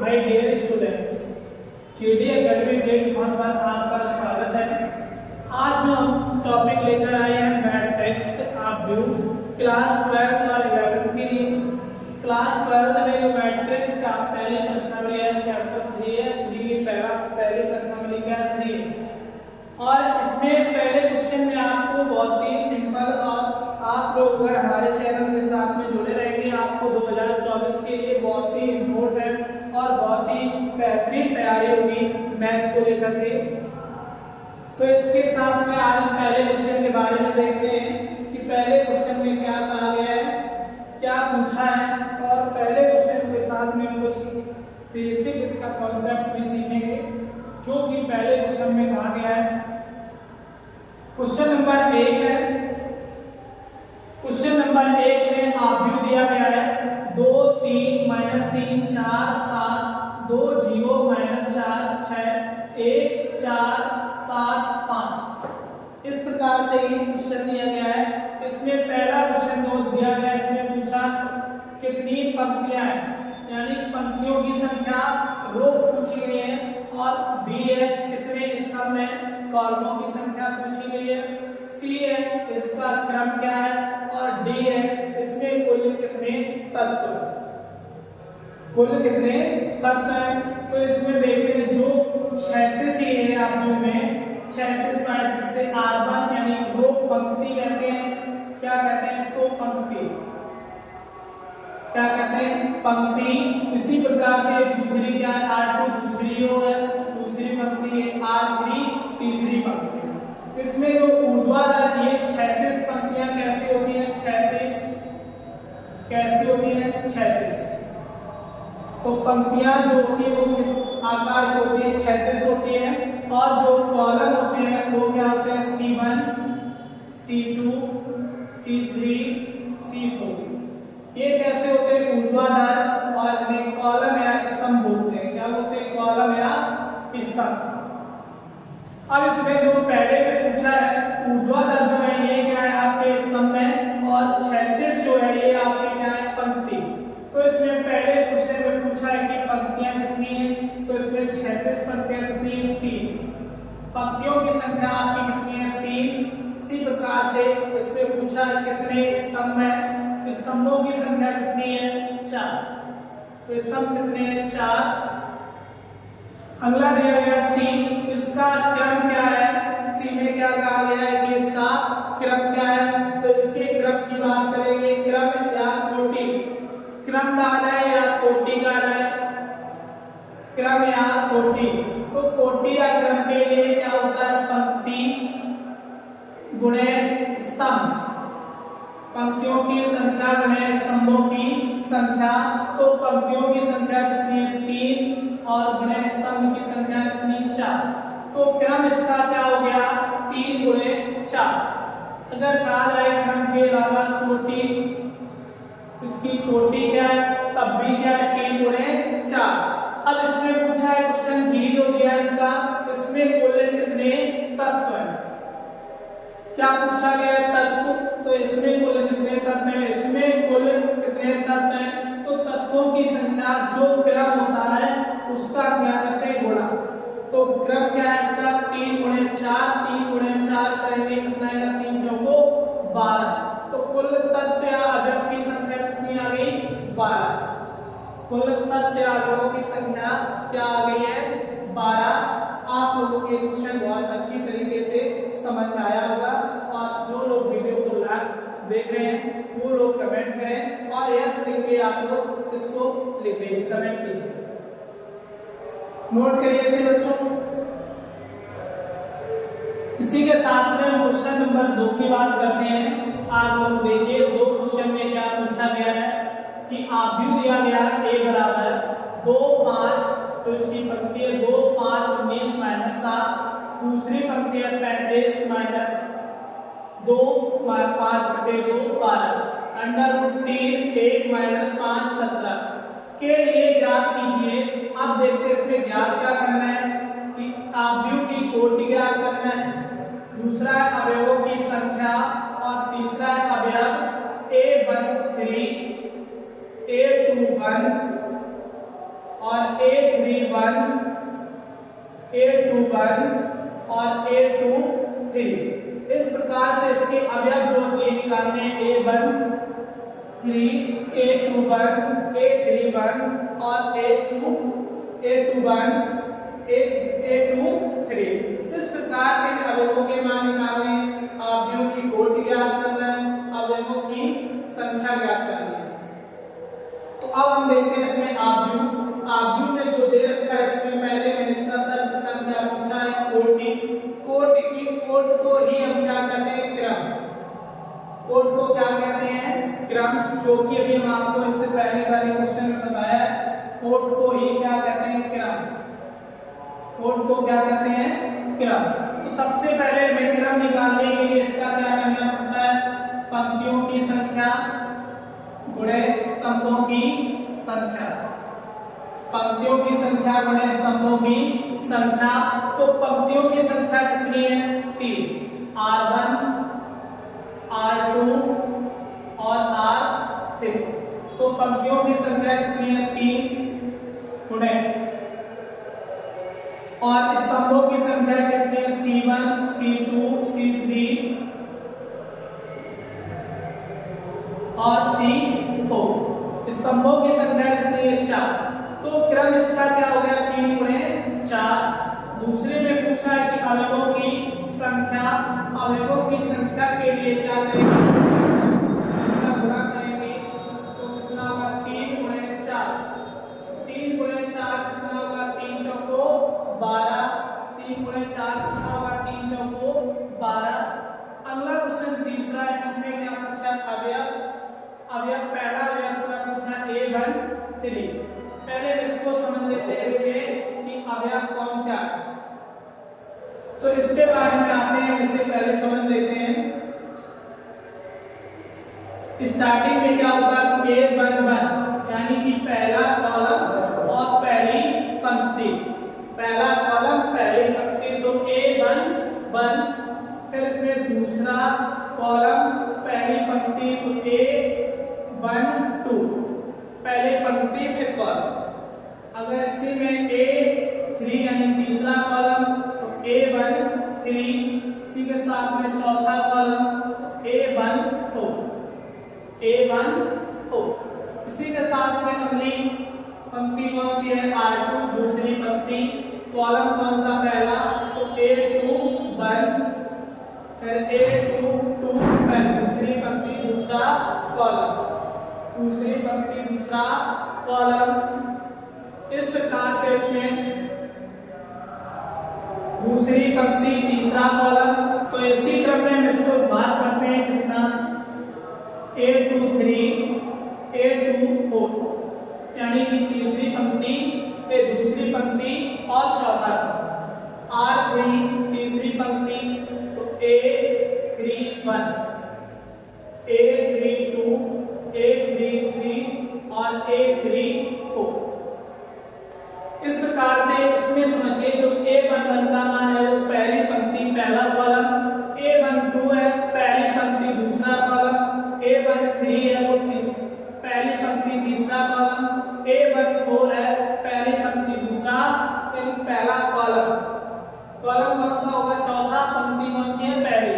My dear students, GD Academy platform पर आपका स्वागत है। आज जो हम टॉपिक लेकर आए हैं मैट्रिक्स आप व्यू क्लास 12 और 11 के लिए। क्लास 12 में जो मैट्रिक्स का पहली प्रश्नावली है चैप्टर 3 है। 3 की पहली प्रश्नावली क्या है 3 है। और इसमें पहले क्वेश्चन में आपको बहुत ही सिंपल और आप लोग अगर हमारे चैनल के साथ में जुड़े रहेंगे आपको 2024 के लिए बहुत ही इम्पोर्टेंट और बहुत ही बेहतरीन तैयारी होगी मैथ को लेकर के। तो इसके साथ में आज हम पहले क्वेश्चन के बारे में देखते हैं कि पहले क्वेश्चन में क्या कहा गया है, क्या पूछा है, और पहले क्वेश्चन के साथ में हम कुछ बेसिक इसका कॉन्सेप्ट भी सीखेंगे जो कि पहले क्वेश्चन में कहा गया है। क्वेश्चन नंबर 1 है। क्वेश्चन नंबर 1 में आव्यूह दिया गया है 2 3 -3 4 7 2 0 -4 6 1 4 7 5। इस प्रकार से ये क्वेश्चन दिया गया है। इसमें पहला क्वेश्चन जो दिया गया है इसमें पूछा कितनी पंक्तियां हैं, यानी पंक्तियों की संख्या रो पूछी गई है, और बी है कितने स्तंभ में कॉलमों की संख्या पूछी गई है, सी है इसका क्रम क्या है, और डी है इसमें कुल कितने तत्व हैं। तो इसमें देखते हैं जो 36 ही है आव्यूह में 36 में से R1 यानी रो पंक्ति कहते हैं। क्या कहते हैं इसको? पंक्ति। क्या कहते हैं? पंक्ति। इसी प्रकार से दूसरी क्या है? R2 दूसरी रो है, दूसरी पंक्ति है, R3 तीसरी पंक्ति है। इसमें जो ऊर्ध्वाधर ये 36 पंक्तियां कैसी होती हैं? 36 कैसी होती हैं? 36। तो पंक्तियां जो होती है वो किस आकार की होती है? 36 होती है। और जो कॉलम होते हैं वो क्या होते हैं? C1 C2 C3 C4। ये कैसे होते हैं? ऊर्ध्वाधर, और इन्हें कॉलम या स्तंभ बोलते हैं। क्या बोलते हैं? कॉलम या स्तंभ। अब इसमें जो पहले में पूछा है ऊर्ध्वाधर जो है ये क्या है आपके स्तंभ में, और 36 जो है ये आपके क्या है? पंक्ति। तो इसमें पहले क्वेश्चन में पूछा है कि पंक्तियां कितनी हैं, तो इसमें 36 पंक्तियां कितनी हैं? 3। पंक्तियों की संख्या आपकी कितनी है? 3। इसी प्रकार से इसमें पूछा है कितने स्तंभ हैं, स्तंभों की संख्या कितनी है? 4। तो स्तंभ कितने हैं? 4। अगला दिया गया सी, इसका क्रम क्या है? सी में क्या कहा गया है कि इसका क्रम क्या है? तो इसके क्रम की बात करेंगे। क्रम या कोटि, क्रम कहा जाए या कोटि कहा जाए? क्रम या कोटि। तो कोटि या क्रम के लिए क्या होता है? पंक्ति गुणे स्तंभ, पंक्तियों की संख्या गुणे स्तंभों की संख्या। तो पंक्तियों की संख्या कितनी है? 3, और गुणे स्तंभ की संख्या कितनी? 4। तो क्रम इसका क्या हो गया? 3 गुणे 4। अगर कहा जाए क्रम के अलावा कोटि, इसकी कोटि क्या है? तब भी क्या है? 3 गुणे 4। अब इसमें पूछा है क्वेश्चन जी जो दिया है इसका, इसमें कुल कितने तत्व हैं? क्या पूछा गया है? तत्व। तो इसमें कुल कितने तत्व हैं? इसमें कुल कितने तत्व हैं? तो तत्वों की संख्या जो क्रम होता है उसका क्या करते हैं? गुणा। तो क्रम क्या है इसका? 3 गुणे 4। 3 गुणे 4 करेंगे कितना आएगा? 3 चौको 12। तो कुल तत्व या अवयव की संख्या कितनी आ गई? 12। कुल तत्व या अवयवों की संख्या क्या आ गई है? 12। आप लोगों के क्वेश्चन बहुत अच्छी तरीके से समझ में आया होगा, और जो लोग वीडियो को लाइव देख रहे हैं वो लोग कमेंट करें, और यस लिख के आप लोग इसको लिखिए, कमेंट कीजिए, नोट करिए इसे बच्चों। इसी के साथ में हम क्वेश्चन नंबर 2 की बात करते हैं। आप लोग देखिए 2 क्वेश्चन में क्या पूछा गया है कि आव्यूह दिया गया A बराबर 2 5, तो इसकी पंक्ति है 2 5 19 -7, दूसरी पंक्ति है 35 -2 5/2 12, √3 1 -5 17 के लिए ज्ञात कीजिए। अब देखते हैं इसमें ज्ञात क्या करना है कि आव्यूह की कोटि ज्ञात करना है, दूसरा है अवयवों की संख्या, और तीसरा है अवयव A13 A21 और A31 A21 और A23। इस प्रकार से इसके अवयव जो ये निकालने हैं A13 A21 A31 और A21 A23। इस प्रकार के अवयवों के मान निकालने, अवयवों की कोटि ज्ञात करना है, अवयवों की संख्या ज्ञात करनी है। तो अब हम देखते हैं इसमें अवयव में जो दे रखा है इसमें पहले में इसका सर्वप्रथम क्या पूछा है कोटि। कोट को ही हम क्या कहते हैं क्रम। कोट को क्या कहते हैं क्रम, जो कि अभी हम आपको इससे पहले वाले क्वेश्चन में बताया। कोट को ही क्या कहते हैं क्रम। कोट को क्या कहते हैं क्रम। तो सबसे पहले हमें क्रम निकालने के लिए इसका क्या करना पड़ता है, पंक्तियों की संख्या गुणे स्तंभों की संख्या। पंक्तियों की संख्या गुणे स्तंभों की संख्या। तो पंक्तियों की संख्या कितनी है 3, R1 R2 और R3। तो पंक्तियों की संख्या कितनी है 3 गुणे, और स्तंभों की संख्या कितनी है C1 C2 C3 और C4। स्तंभों की संख्या कितनी है 4। तो क्रम इसका क्या हो गया 3 गुणे 4। दूसरे में पूछा है कि अवयवों की संख्या। अवयवों की संख्या के लिए क्या करेंगे, इसका गुणा करेंगे। तो कितना होगा 3 गुणे 4। 3 गुणे 4 कितना होगा 3 चौको 12। 3 गुणे 4 कितना होगा 3 चौको 12। अगला क्वेश्चन तीसरा है, इसमें क्या पूछा अवयव। पहला अवयव क्या पूछा A13। पहले इसको समझ लेते हैं इसके कि अवयव कौन क्या है। तो इसके बारे में आते हैं, इसे पहले समझ लेते हैं। स्टार्टिंग में क्या होगा A11 यानी कि पहला कॉलम और पहली पंक्ति। पहला कॉलम पहली पंक्ति तो A11। फिर इसमें दूसरा कॉलम पहली पंक्ति तो A12 पहली पंक्ति फिर कॉलम। अगर इसी में A3 यानी तीसरा कॉलम तो A13, इसी के साथ में चौथा कॉलम तो A14। इसी के साथ में अगली पंक्ति कौन सी है R2 दूसरी पंक्ति। कॉलम कौन सा पहला तो A21, फिर A22 दूसरी पंक्ति दूसरा कॉलम, दूसरी पंक्ति दूसरा कॉलम। इस प्रकार से इसमें दूसरी पंक्ति तीसरा कॉलम। तो इसी क्रम में हम इसको बात करते हैं कितना A23 A24 यानी कि तीसरी पंक्ति फिर दूसरी पंक्ति और चौथा कॉलम। R3 तीसरी पंक्ति तो A31 A32 A33 और A34। इस प्रकार से इसमें समझिए जो A11 का मान है वो पहली पंक्ति पहला कॉलम, A12 है पहली पंक्ति दूसरा कॉलम, A13 है वो पहली पंक्ति तीसरा कॉलम, A14 है पहली पंक्ति दूसरा यानी पहला कॉलम। कॉलम कौन सा होगा चौथा, पंक्ति कौन सी है पहली।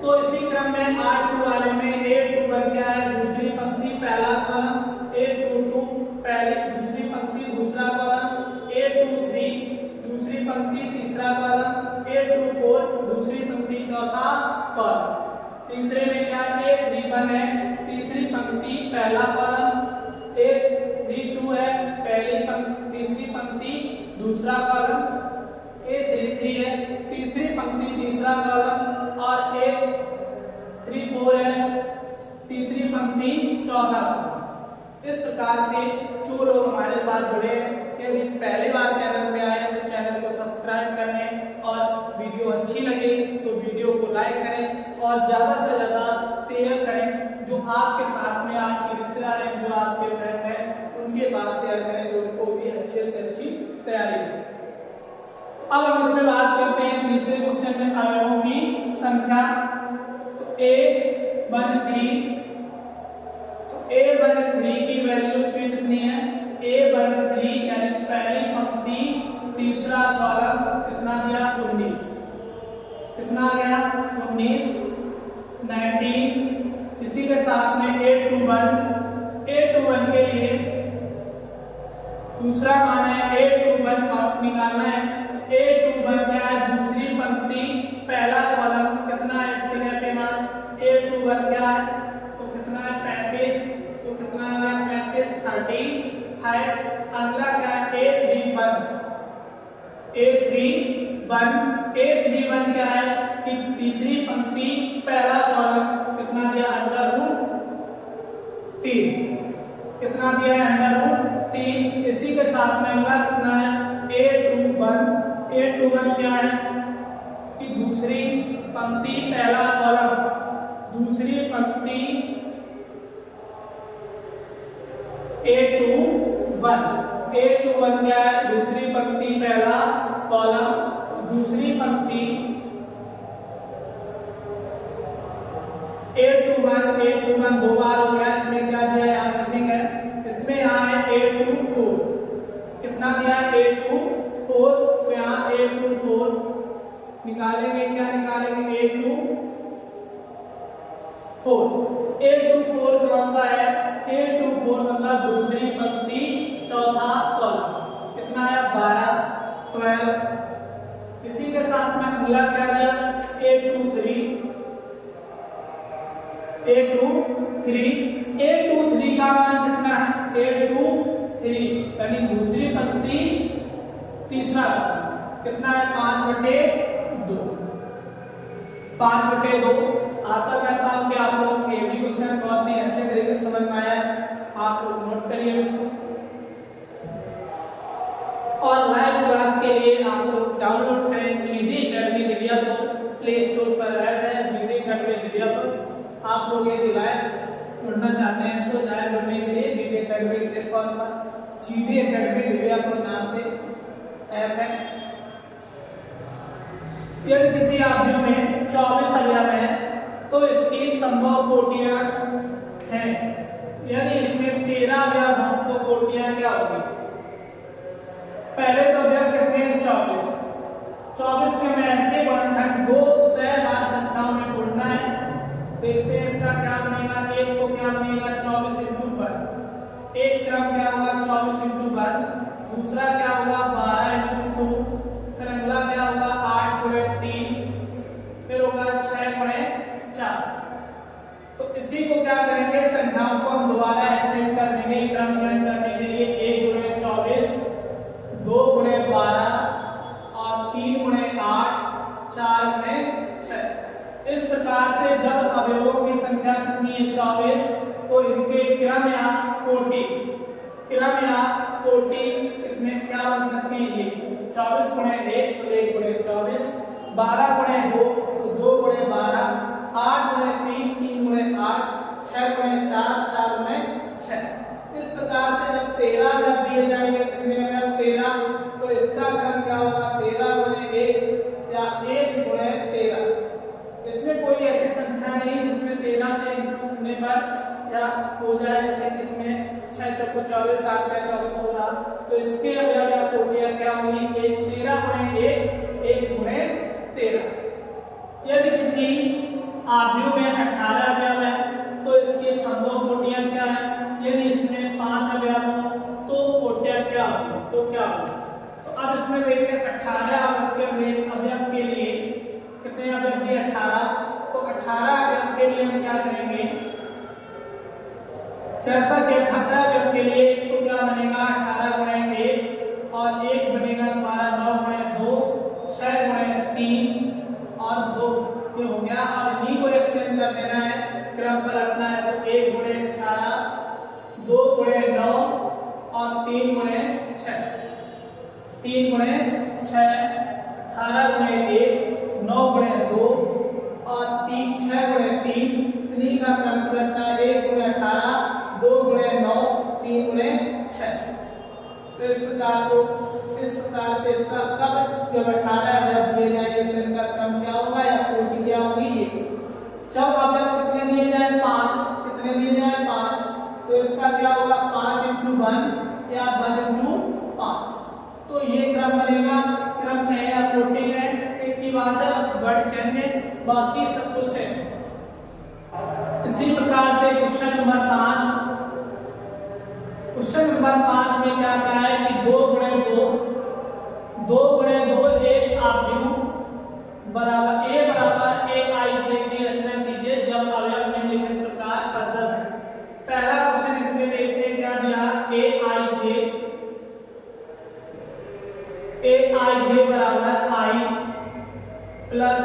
तो इसी क्रम में R2 वाले में A21 क्या है दूसरी पंक्ति पहला कॉलम, A22 पहली दूसरी पंक्ति दूसरा कॉलम, A23 दूसरी पंक्ति तीसरा कॉलम, A24 दूसरी पंक्ति चौथा कॉलम। तीसरे में क्या A31 है तीसरी पंक्ति पहला कॉलम, A32 है पहली पंक्ति तीसरी पंक्ति दूसरा कॉलम, A33 है तीसरी पंक्ति तीसरा कॉलम और A34 है तीसरी पंक्ति चौथा कॉलम। इस प्रकार से जो लोग हमारे साथ जुड़े, यदि पहली बार चैनल पे आए तो चैनल को सब्सक्राइब करें और वीडियो अच्छी लगे तो वीडियो को लाइक करें और ज़्यादा से ज़्यादा शेयर करें। जो आपके साथ में आपके रिश्तेदार हैं, जो आपके फ्रेंड हैं, उनके पास शेयर करें जो उनको भी अच्छे से अच्छी तैयारी हो। अब हम इसमें बात करते हैं तीसरे क्वेश्चन में अवयवों की संख्या। तो A13 की वैल्यू इसमें कितनी है A13 यानी पहली पंक्ति तीसरा कॉलम कितना दिया 19, कितना आ गया 19 19। इसी के साथ में A21 के लिए दूसरा मान है A21 का निकालना है। A21 क्या है दूसरी पंक्ति पहला कॉलम कितना है इसके लिए पे मान A21 क्या है तो कितना है 35, तो कितना आ गया 35 30 है। अगला क्या है A31 क्या है कि तीसरी पंक्ति पहला कॉलम कितना दिया √3, कितना दिया है √3। इसी के साथ में अगला कितना है A21 क्या है कि दूसरी पंक्ति पहला कॉलम दूसरी पंक्ति A21 क्या है दूसरी पंक्ति पहला कॉलम दूसरी पंक्ति A21 दो बार हो गया। इसमें क्या दिया है यहाँ मिसिंग है, इसमें यहाँ है A24 कितना दिया है A24, तो यहाँ A24 निकालेंगे, क्या निकालेंगे A24 कौन सा है A24 मतलब दूसरी पंक्ति चौथा कॉलम कितना है 12 12। इसी के साथ में अगला क्या दिया A23 का मान कितना है A23 यानी दूसरी पंक्ति तीसरा कितना है 5/2 5/2। आशा करता हूं कि आप लोगों को ये भी क्वेश्चन बहुत ही अच्छे तरीके से समझ में आया है। आप लोग नोट करिए इसको। और लाइव क्लास के लिए आप लोग डाउनलोड करें GD Academy दिव्या को, प्ले स्टोर पर ऐप है GD Academy दिव्या पर। आप लोग यदि लाइव पढ़ना चाहते हैं तो लाइव पढ़ने के लिए GD Academy प्लेटफॉर्म पर GD Academy दिव्या को नाम से ऐप है। यदि किसी अवयव में 24 अवयव है तो इसकी संभव कोटियां हैं। यदि इसमें 13 अवयव हो तो कोटियां क्या होगी। पहले तो अवयव कितने हैं 24 में मैं ऐसे गुणनखंड 2 सहवार संख्याओं में तोड़ना है। देखते हैं इसका क्या बनेगा। एक को क्या बनेगा 24 × 1, एक क्रम क्या होगा 24 × 1, दूसरा क्या होगा 12 × 2, फिर अगला क्या होगा 8 × 3, फिर होगा 6 × 4। तो इसी को क्या करेंगे संख्याओं को हम दोबारा एक्सटेंड कर देंगे क्रम चयन करने के लिए। 1 × 24, 2 × 12 और 3 × 8, 4 × 6। इस प्रकार से जब अवयवों की संख्या कितनी है 24 तो इनके क्रम या कोटि कितने क्या बन सकती है ये 24 × 1 तो 1 × 24, 12 × 2 तो 2 × 12, 8 × 3 3 × 8, 6 × 4 4 × 6। इस प्रकार से जब 13 जब दिए जाएंगे कितने में 13 तो इसका क्रम क्या होगा 13 × 1 या 1 × 13। इसमें कोई ऐसी संख्या नहीं जिसमें 13 से करने पर या हो जाए, जैसे इसमें 6 × 24 8 × 24 हो रहा। तो इसके अवयव या कोटियां क्या होंगी 13 × 1 1 × 13। यदि किसी अवयव में 18 अवयव है तो इसकी संभव कोटियां क्या है। यदि इसमें 5 अवयव हो तो कोटियां क्या होगी तो क्या होगी। तो अब इसमें देखते हैं 18 अवयव के लिए कितने अवयव दिए 18। तो 18 अवयव के लिए हम क्या करेंगे जैसा कि 18 अवयव के लिए तो क्या बनेगा 18 × 1 और 1 बनेगा तुम्हारा 9 × 2, 6 × 3 और 2 ये हो गया। और इन्हीं को एक्सटेंड कर देना है, क्रम पलटना है। तो 1 × 18, 2 × 9 और 3 × 6, 3 × 6, 18 × 1, 9 × 2 और 6 × 3 इन्हीं का क्रम पलटना है। 1 × 18, 2 × 9, 3 × 6। तो इस प्रकार से इसका कब जब 18 अवयव दिए जाएंगे तो इनका क्रम क्या होगा या कोटि क्या होगी ये। जब अवयव कितने दिए जाए 5 कितने दिए जाए 5 तो इसका क्या होगा 5 × 1 या तो ये क्रम बनेगा। क्रम है या फ्लोटिंग है, एक ही बात है, बस वर्ड चेंज है, बाकी सब कुछ है। इसी प्रकार से क्वेश्चन नंबर 5, क्वेश्चन नंबर 5 में क्या कहा है कि 2 गुणे 2 एक आव्यूह बराबर a बराबर a i j की रचना कीजिए जब अवयव निम्नलिखित प्रकार बदल है। पहला क्वेश्चन इसमें देखते हैं क्या दिया, a i j बराबर i प्लस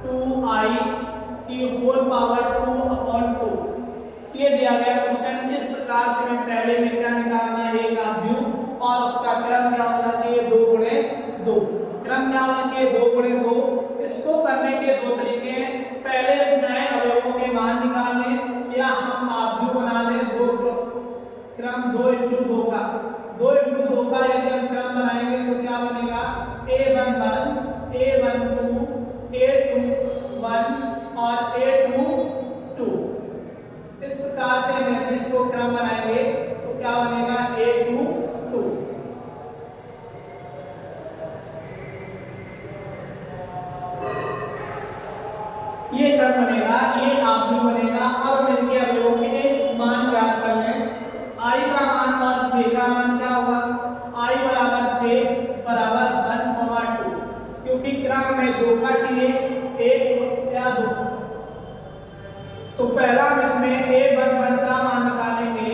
2i की होल पावर 2/2 ये दिया गया क्वेश्चन। इस प्रकार से मैं पहले में क्या निकालना है, एक आव्यूह और उसका क्रम क्या होना चाहिए, 2 गुणे 2। क्रम क्या होना चाहिए, 2 गुणे 2। इसको करने के 2 तरीके हैं। पहले हम चाहे अवयवों के मान निकाल लें या हम आव्यूह बना लें। 2 क्रम 2 × 2 का 2 × 2 का यदि हम क्रम बनाएंगे तो क्या बनेगा, a11 a12 a21 और a22। इस प्रकार से हम यदि इसको क्रम बनाएंगे तो क्या बनेगा, a22। ये क्रम बनेगा, ये आव्यूह बनेगा। अब हम इनके अवयवों के मान ज्ञात कर लें। i का मान और j का मान क्या होगा, i बराबर j बराबर 1, 2, क्योंकि क्रम में 2 का चाहिए, 1 या 2। तो पहला हम इसमें a11 का मान निकालेंगे।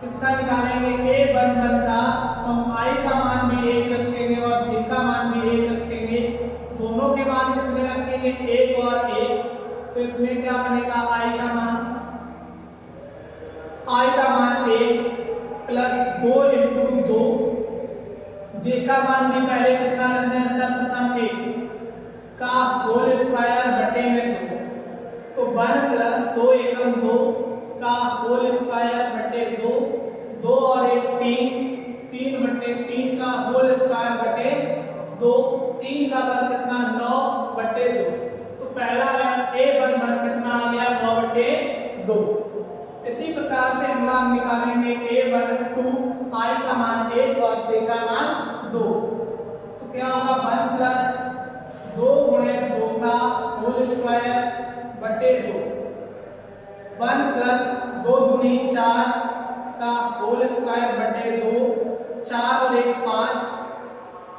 किसका निकालेंगे, a11 का। हम i का मान भी 1 रखेंगे और j का मान भी 1 रखेंगे। दोनों के मान कितने रखेंगे, 1 और 1। तो इसमें क्या बनेगा, i का मान 1 प्लस 2 × 2। j का मान भी पहले कितना रखना है, सर्वप्रथम 1 का होल स्क्वायर बटे में 2। तो 1 प्लस 2 एकम 2 का होल स्क्वायर बटे 2। 2 और 1 3 बटे 3 का होल स्क्वायर बटे 2। 3 का वर्ग कितना, 9 बटे 2। तो पहला a11 कितना आ गया, 9 बटे 2। इसी प्रकार से अगला हम निकालेंगे a12 i का मान 1 और j का मान 2। तो क्या होगा, 1 प्लस 2 गुणे 2 का होल स्क्वायर बटे 2। 1 प्लस 2 दूनी 4 का होल स्क्वायर बटे 2। 4 और 1 5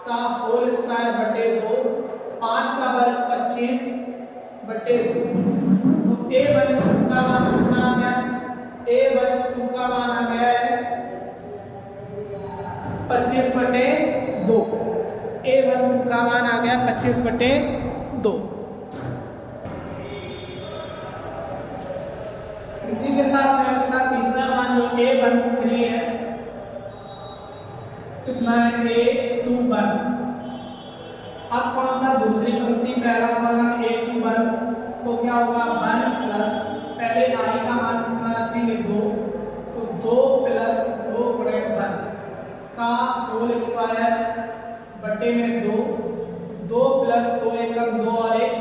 का होल स्क्वायर बटे 2। 5 का वर्ग 25 बटे 2। तो a12 का मान कितना आ गया, a12 का मान आ गया है 25 बटे 2। a12 का मान आ गया 25 बटे 2। इसी के साथ में इसका तीसरा मान जो a13 है कितना है, a21। अब कौन सा दूसरी पंक्ति, पहला होगा a21 तो क्या होगा, 1 प्लस पहले i का मान कितना रखेंगे, 2। तो 2 प्लस 2 गुणे 1 का होल स्क्वायर बटे में 2। 2 प्लस 2 एकम 2 और 1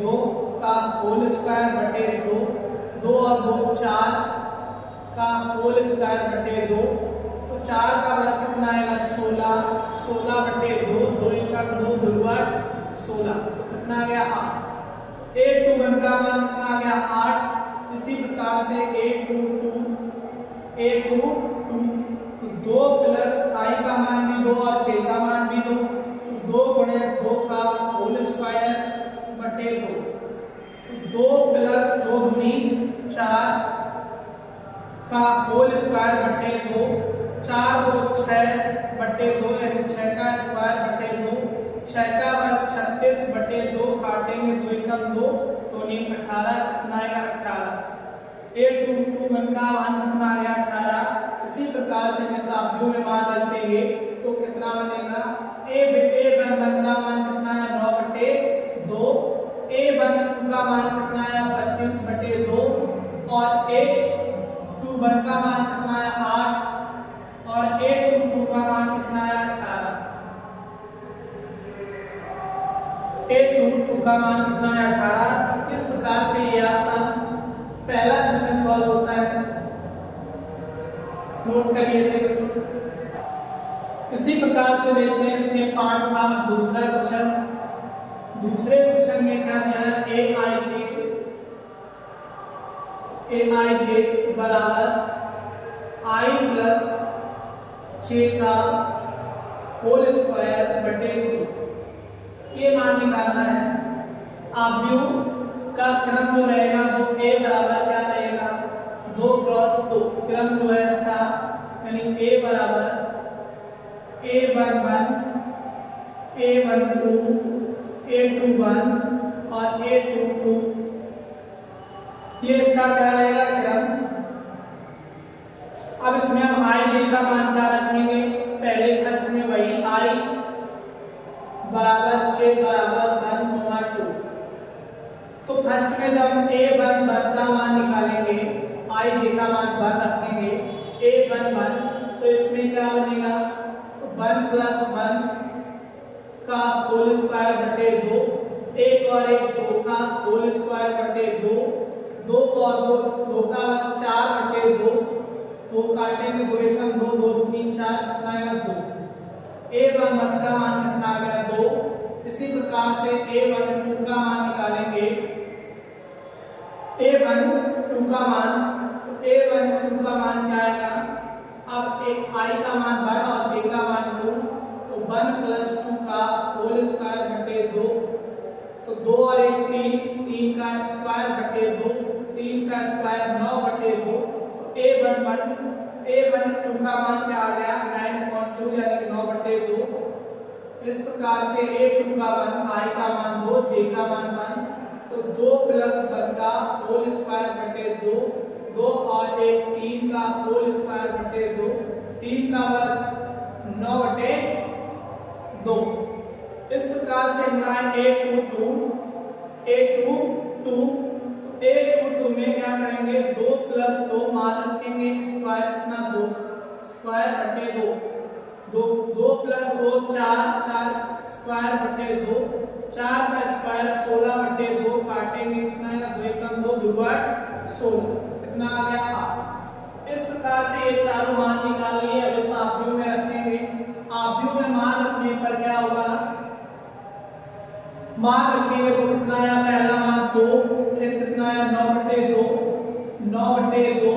2 का होल स्क्वायर बटे 2। 2 और 2 4 का होल स्क्वायर बटे 2। तो 4 का वर्ग कितना आएगा, 16। 16 बटे 2, 2 एकम 2 दुर्वा 16। तो कितना आ गया, 8। a21 का मान कितना आ गया, 8। इसी प्रकार से a22 तो 2 प्लस i का मान भी 2 और j का मान भी 2। तो 2 गुणे 2 का होल स्क्वायर बटे 2। तो 2 प्लस 2 दूनी 4 का होल स्क्वायर बटे 2। 4 2 6 बटे 2 यानी 6 का स्क्वायर बटे 2। 6 का वर्ग 36 बटे 2, काटेंगे 2 एकम 2 तो 18 कितना आएगा, 18। a21 का मान कितना आया, 18। इसी प्रकार से मैं साभियों में मान रख देंगे तो कितना बनेगा, a11 का मान कितना है, 9 बटे 2। a12 का मान कितना है, 25 बटे 2। और a21 का मान कितना है, 8। और a22 का मान कितना है, 18। a22 का मान कितना है, 18। इस प्रकार से ये आपका पहला क्वेश्चन सॉल्व होता है। नोट करिए इसे बच्चों। इसी प्रकार से देखते हैं इसके 5 का दूसरा क्वेश्चन। दूसरे क्वेश्चन में क्या दिया है, aij बराबर i प्लस j का होल स्क्वायर बटे 2, ये मान निकालना है। आव्यूह का क्रम जो रहेगा वो a बराबर क्या रहेगा, 2 क्रॉस 2 क्रम जो है इसका, यानी a बराबर a11 a12 a21 और a22, ये इसका क्या रहेगा क्रम। अब इसमें हम i j का मान क्या रखेंगे, पहले फर्स्ट में वही i बराबर j बराबर 1, 2। तो फर्स्ट में जब a11 का मान निकालेंगे, i j का मान 1 रखेंगे, a11 तो इसमें क्या बनेगा, 1 प्लस 1 का होल स्क्वायर बटे 2, 1 और 1 2 का होल स्क्वायर बटे 2, 2 और 2 का 4 बटे 2, 2 काटेंगे 2 एकम 2, 2 3 4 कितना आएगा 2। a11 का मान कितना आ गया 2। इसी प्रकार से a12 का मान निकालेंगे, a12 का मान, तो a12 का मान क्या आएगा, अब एक i का मान 1 और j का मान 2, तो 1 प्लस 2 का होल स्क्वायर बटे 2, तो 2 और 1 3, 3 का स्क्वायर बटे 2, 3 का स्क्वायर 9 बटे 2। a12 का मान क्या आ गया 9.2 यानी 9 बटे 2। इस प्रकार से a2 का मान, i का मान 2, j का मान 1, तो 2 प्लस 1 का होल स्क्वायर बटे 2, 2 और 1 3 का होल स्क्वायर बटे 2, 3 का वर्ग 9 बटे 2। इस प्रकार से a22 में क्या करेंगे, 2 प्लस 2 मान रखेंगे, स्क्वायर कितना 2 स्क्वायर बटे 2, 2 प्लस 2 4, 4 स्क्वायर बटे 2, 4 का स्क्वायर 16 बटे 2, काटेंगे कितना आएगा 2 एकम 2 2 16, कितना आ गया 8। इस प्रकार से ये चारों मान निकाल लिए। अब इस आव्यूह में रखेंगे, आव्यूह में मान रखने पर क्या होगा, मान रखेंगे तो कितना आया, पहला मान 2, फिर कितना आया 9 बटे 2, 9 बटे 2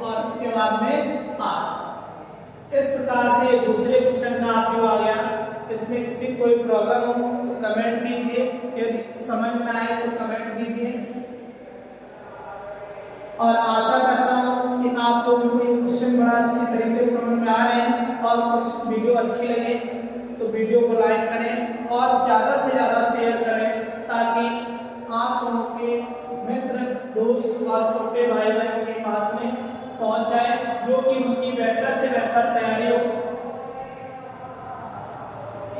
और उसके बाद में 8। इस प्रकार से दूसरे क्वेश्चन का आव्यूह आ गया। इसमें किसी कोई प्रॉब्लम हो तो कमेंट कीजिए, यदि समझ में आए तो कमेंट कीजिए, और आशा करता हूँ कि आप लोगों को ये क्वेश्चन बड़ा अच्छी तरीके से समझ में आ रहे हैं। और कुछ वीडियो अच्छी लगे तो वीडियो को लाइक करें और ज़्यादा से ज़्यादा शेयर करें, ताकि आप लोगों के मित्र दोस्त और छोटे भाई बहनों के पास में पहुंच जाए, जो कि उनकी बेहतर से बेहतर तैयारी हो।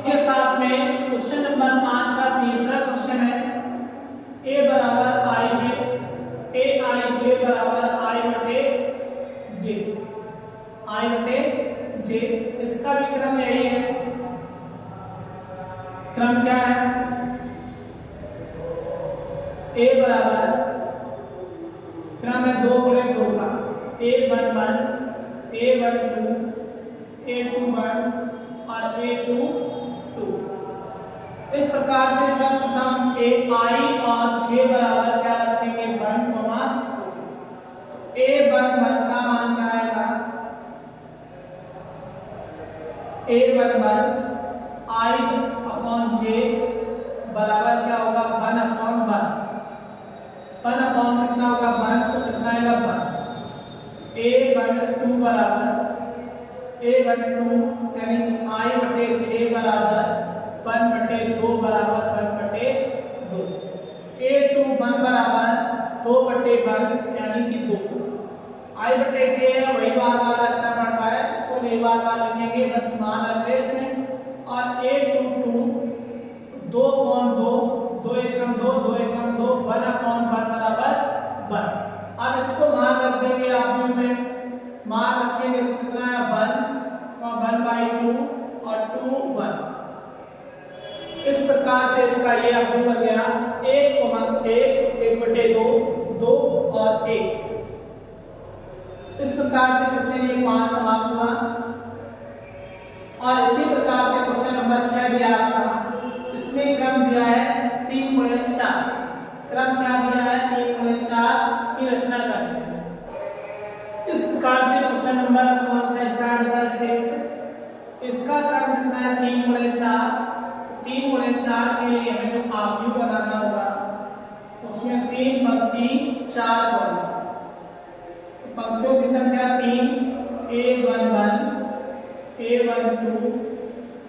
के साथ में क्वेश्चन नंबर 5 का तीसरा क्वेश्चन है, a बराबर i j बराबर i बटे j, इसका भी क्रम यही है। क्रम क्या है, a बराबर क्रम है 2 गुणे 2 का, a11 a12 a21 और a22। इस प्रकार से सर्वप्रथम ai और j बराबर क्या रखेंगे 1, 2। a11 का मान क्या आएगा, a11 i अपॉन j बराबर क्या होगा 1 अपॉन 1 अपॉन कितना होगा 1, तो कितना आएगा 1। a12 बराबर a12 यानी कि i बटे j बराबर 1 बटे 2 बराबर 1 बटे 2। a21 बराबर 2 बटे 1 यानी कि 2। i बटे j है वही बार बार रखना पड़ता है, इसको नहीं बार बार लिखेंगे, बस मान एड्रेस में। और a22 2 अपॉन 2, 2 एकम 2, 2 एकम 2, 1 अपॉन 1 बराबर 1। अब इसको मान रख देंगे आव्यूह में, मान रखेंगे तो कितना है 1/2 और 2 1। इस प्रकार से इसका ये आव्यूह बन गया 1 बटे 2, 2 और 1। इस प्रकार से क्वेश्चन ये 5 समाप्त हुआ। और इसी प्रकार से क्वेश्चन नंबर 6 दिया आपका, इसमें क्रम दिया है 3 गुणे 4। क्रम क्या दिया है? 3 गुणे 4 की रचना करते हैं। इस प्रकार से क्वेश्चन नंबर अब कौन सा स्टार्ट होता है? 6। इसका क्रम कितना है? 3 गुणे 4। 3 गुणे 4 के लिए हमें जो आव्यूह बनाना होगा उसमें 3 पंक्ति 4 कॉलम। पंक्तियों की संख्या 3, A11, A12,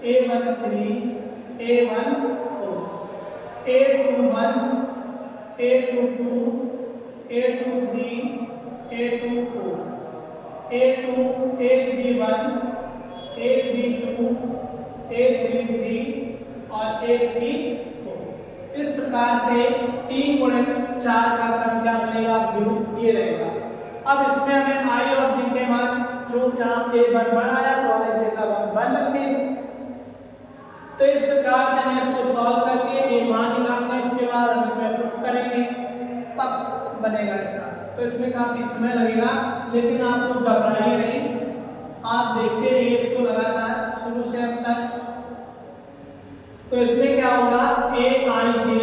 A13, A14, A21, A22, A23, A24, A31, A32, A33 और A34। इस प्रकार से 3 गुणे 4 का क्रम क्या बनेगा? आव्यूह ये रहेगा। अब इसमें हमें आई और जी के मान जो यहाँ A11 आया तो आई जे का मान 1 रखेंगे। तो इस प्रकार से हमें इसको सॉल्व करके ए मान निकालना, इसके बाद हम इसमें पुट करेंगे तब बनेगा इसका। तो इसमें काफी समय लगेगा, लेकिन आप लोग घबराइए नहीं, आप देखते रहिए इसको लगातार शुरू से अंत तक। तो इसमें क्या होगा? ए आई जे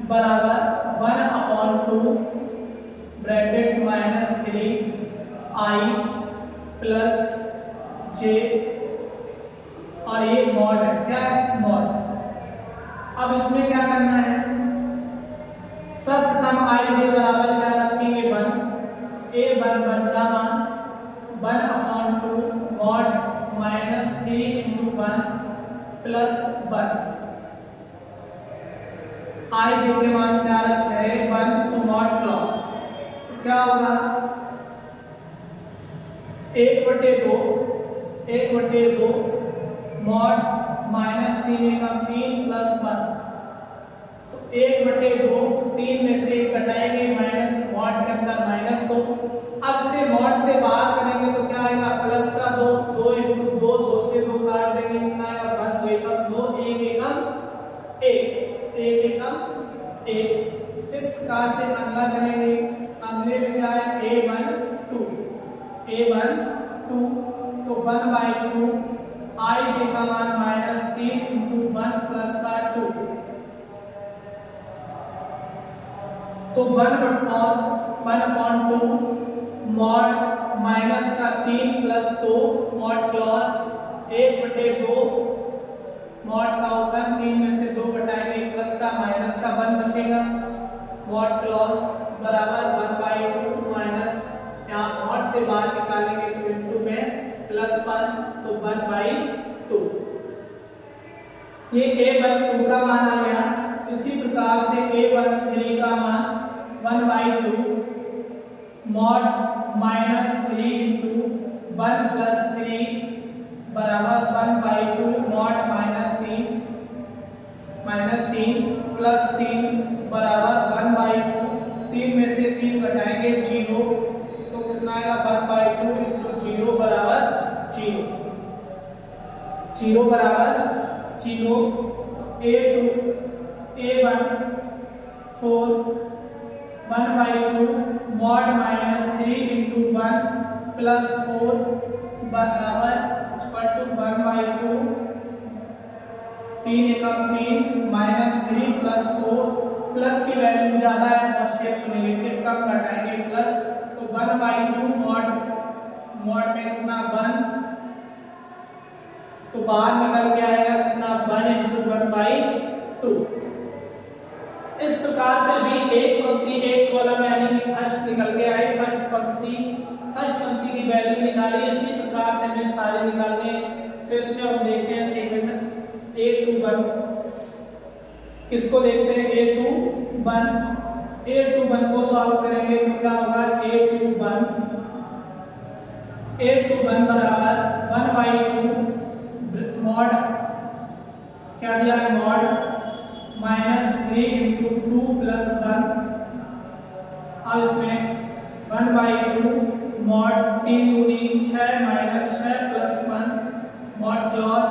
बराबर 1/2 ब्रैकेट -3 आई प्लस जे, और ये मॉड है। क्या है? मॉड। अब इसमें क्या करना है? सर्वप्रथम आई जे बराबर क्या रखेंगे? 1। A11 का मान 1/2 मॉड -3 × 1 प्लस 1। आई जे के मान क्या रखे हैं? 1, तो मॉड क्लॉज। तो क्या होगा? 1/2 मॉड -3 एकम 3 प्लस 1। तो 1/2 3 में से घटाएंगे माइनस, मॉड के अंदर -2। अब इसे मॉड से बाहर करेंगे तो क्या आएगा? प्लस का 2, 2 × 2, 2 से 2 काट देंगे, कितना आएगा? 1, 2 एकम 2, 1 एकम 1, 1 एकम 1। इस प्रकार से अगला करेंगे। अगले में क्या है? A12, तो 1/2 आई जे का मान -3 × 1 प्लस का 2, तो 1/2 मॉड माइनस का 3 प्लस 2 मॉड क्लॉज 1/2 मॉड का ओपन 3 में से 2 घटाएंगे, प्लस का माइनस का 1 बचेगा, मॉड क्लॉज बराबर 1/2 माइनस, यहाँ मॉड से बाहर निकालेंगे तो इनटू में +1, तो 1/2। ये A12 का मान आ गया। इसी प्रकार से A13 का मान 1/2 मॉड -3 × 1 + 3 बराबर 1/2 मॉड -3 प्लस 3 बराबर 1/2। 3 में से 3 घटाएंगे 0, तो कितना आएगा? 1/2 × 0 बराबर 0, 0 बराबर 0। तो A1 4 1/2 मॉड -3 × 1 प्लस 4 बराबर =1/2, 3 एकम 3 -3 प्लस 4, प्लस की वैल्यू ज्यादा है, पॉजिटिव तो नेगेटिव कम घटाएंगे प्लस, तो 1/2 मॉड में कितना 1, तो बाहर निकल के आएगा कितना 1 × 1/2। इस प्रकार से अभी एक पंक्ति एक कॉलम यानी कि फर्स्ट निकल के आई, फर्स्ट पंक्ति की वैल्यू निकाली। इसी प्रकार से हमें सारे निकालने। तो इसमें हम देखते हैं सेकंड A21, किसको देखते हैं? A21 को सॉल्व करेंगे तो क्या होगा? A21 बराबर 1/2 मॉड क्या दिया है? मॉड -3 × 2 + 1। अब इसमें 1/2 mod 3 × 6 -6 + 1 mod clause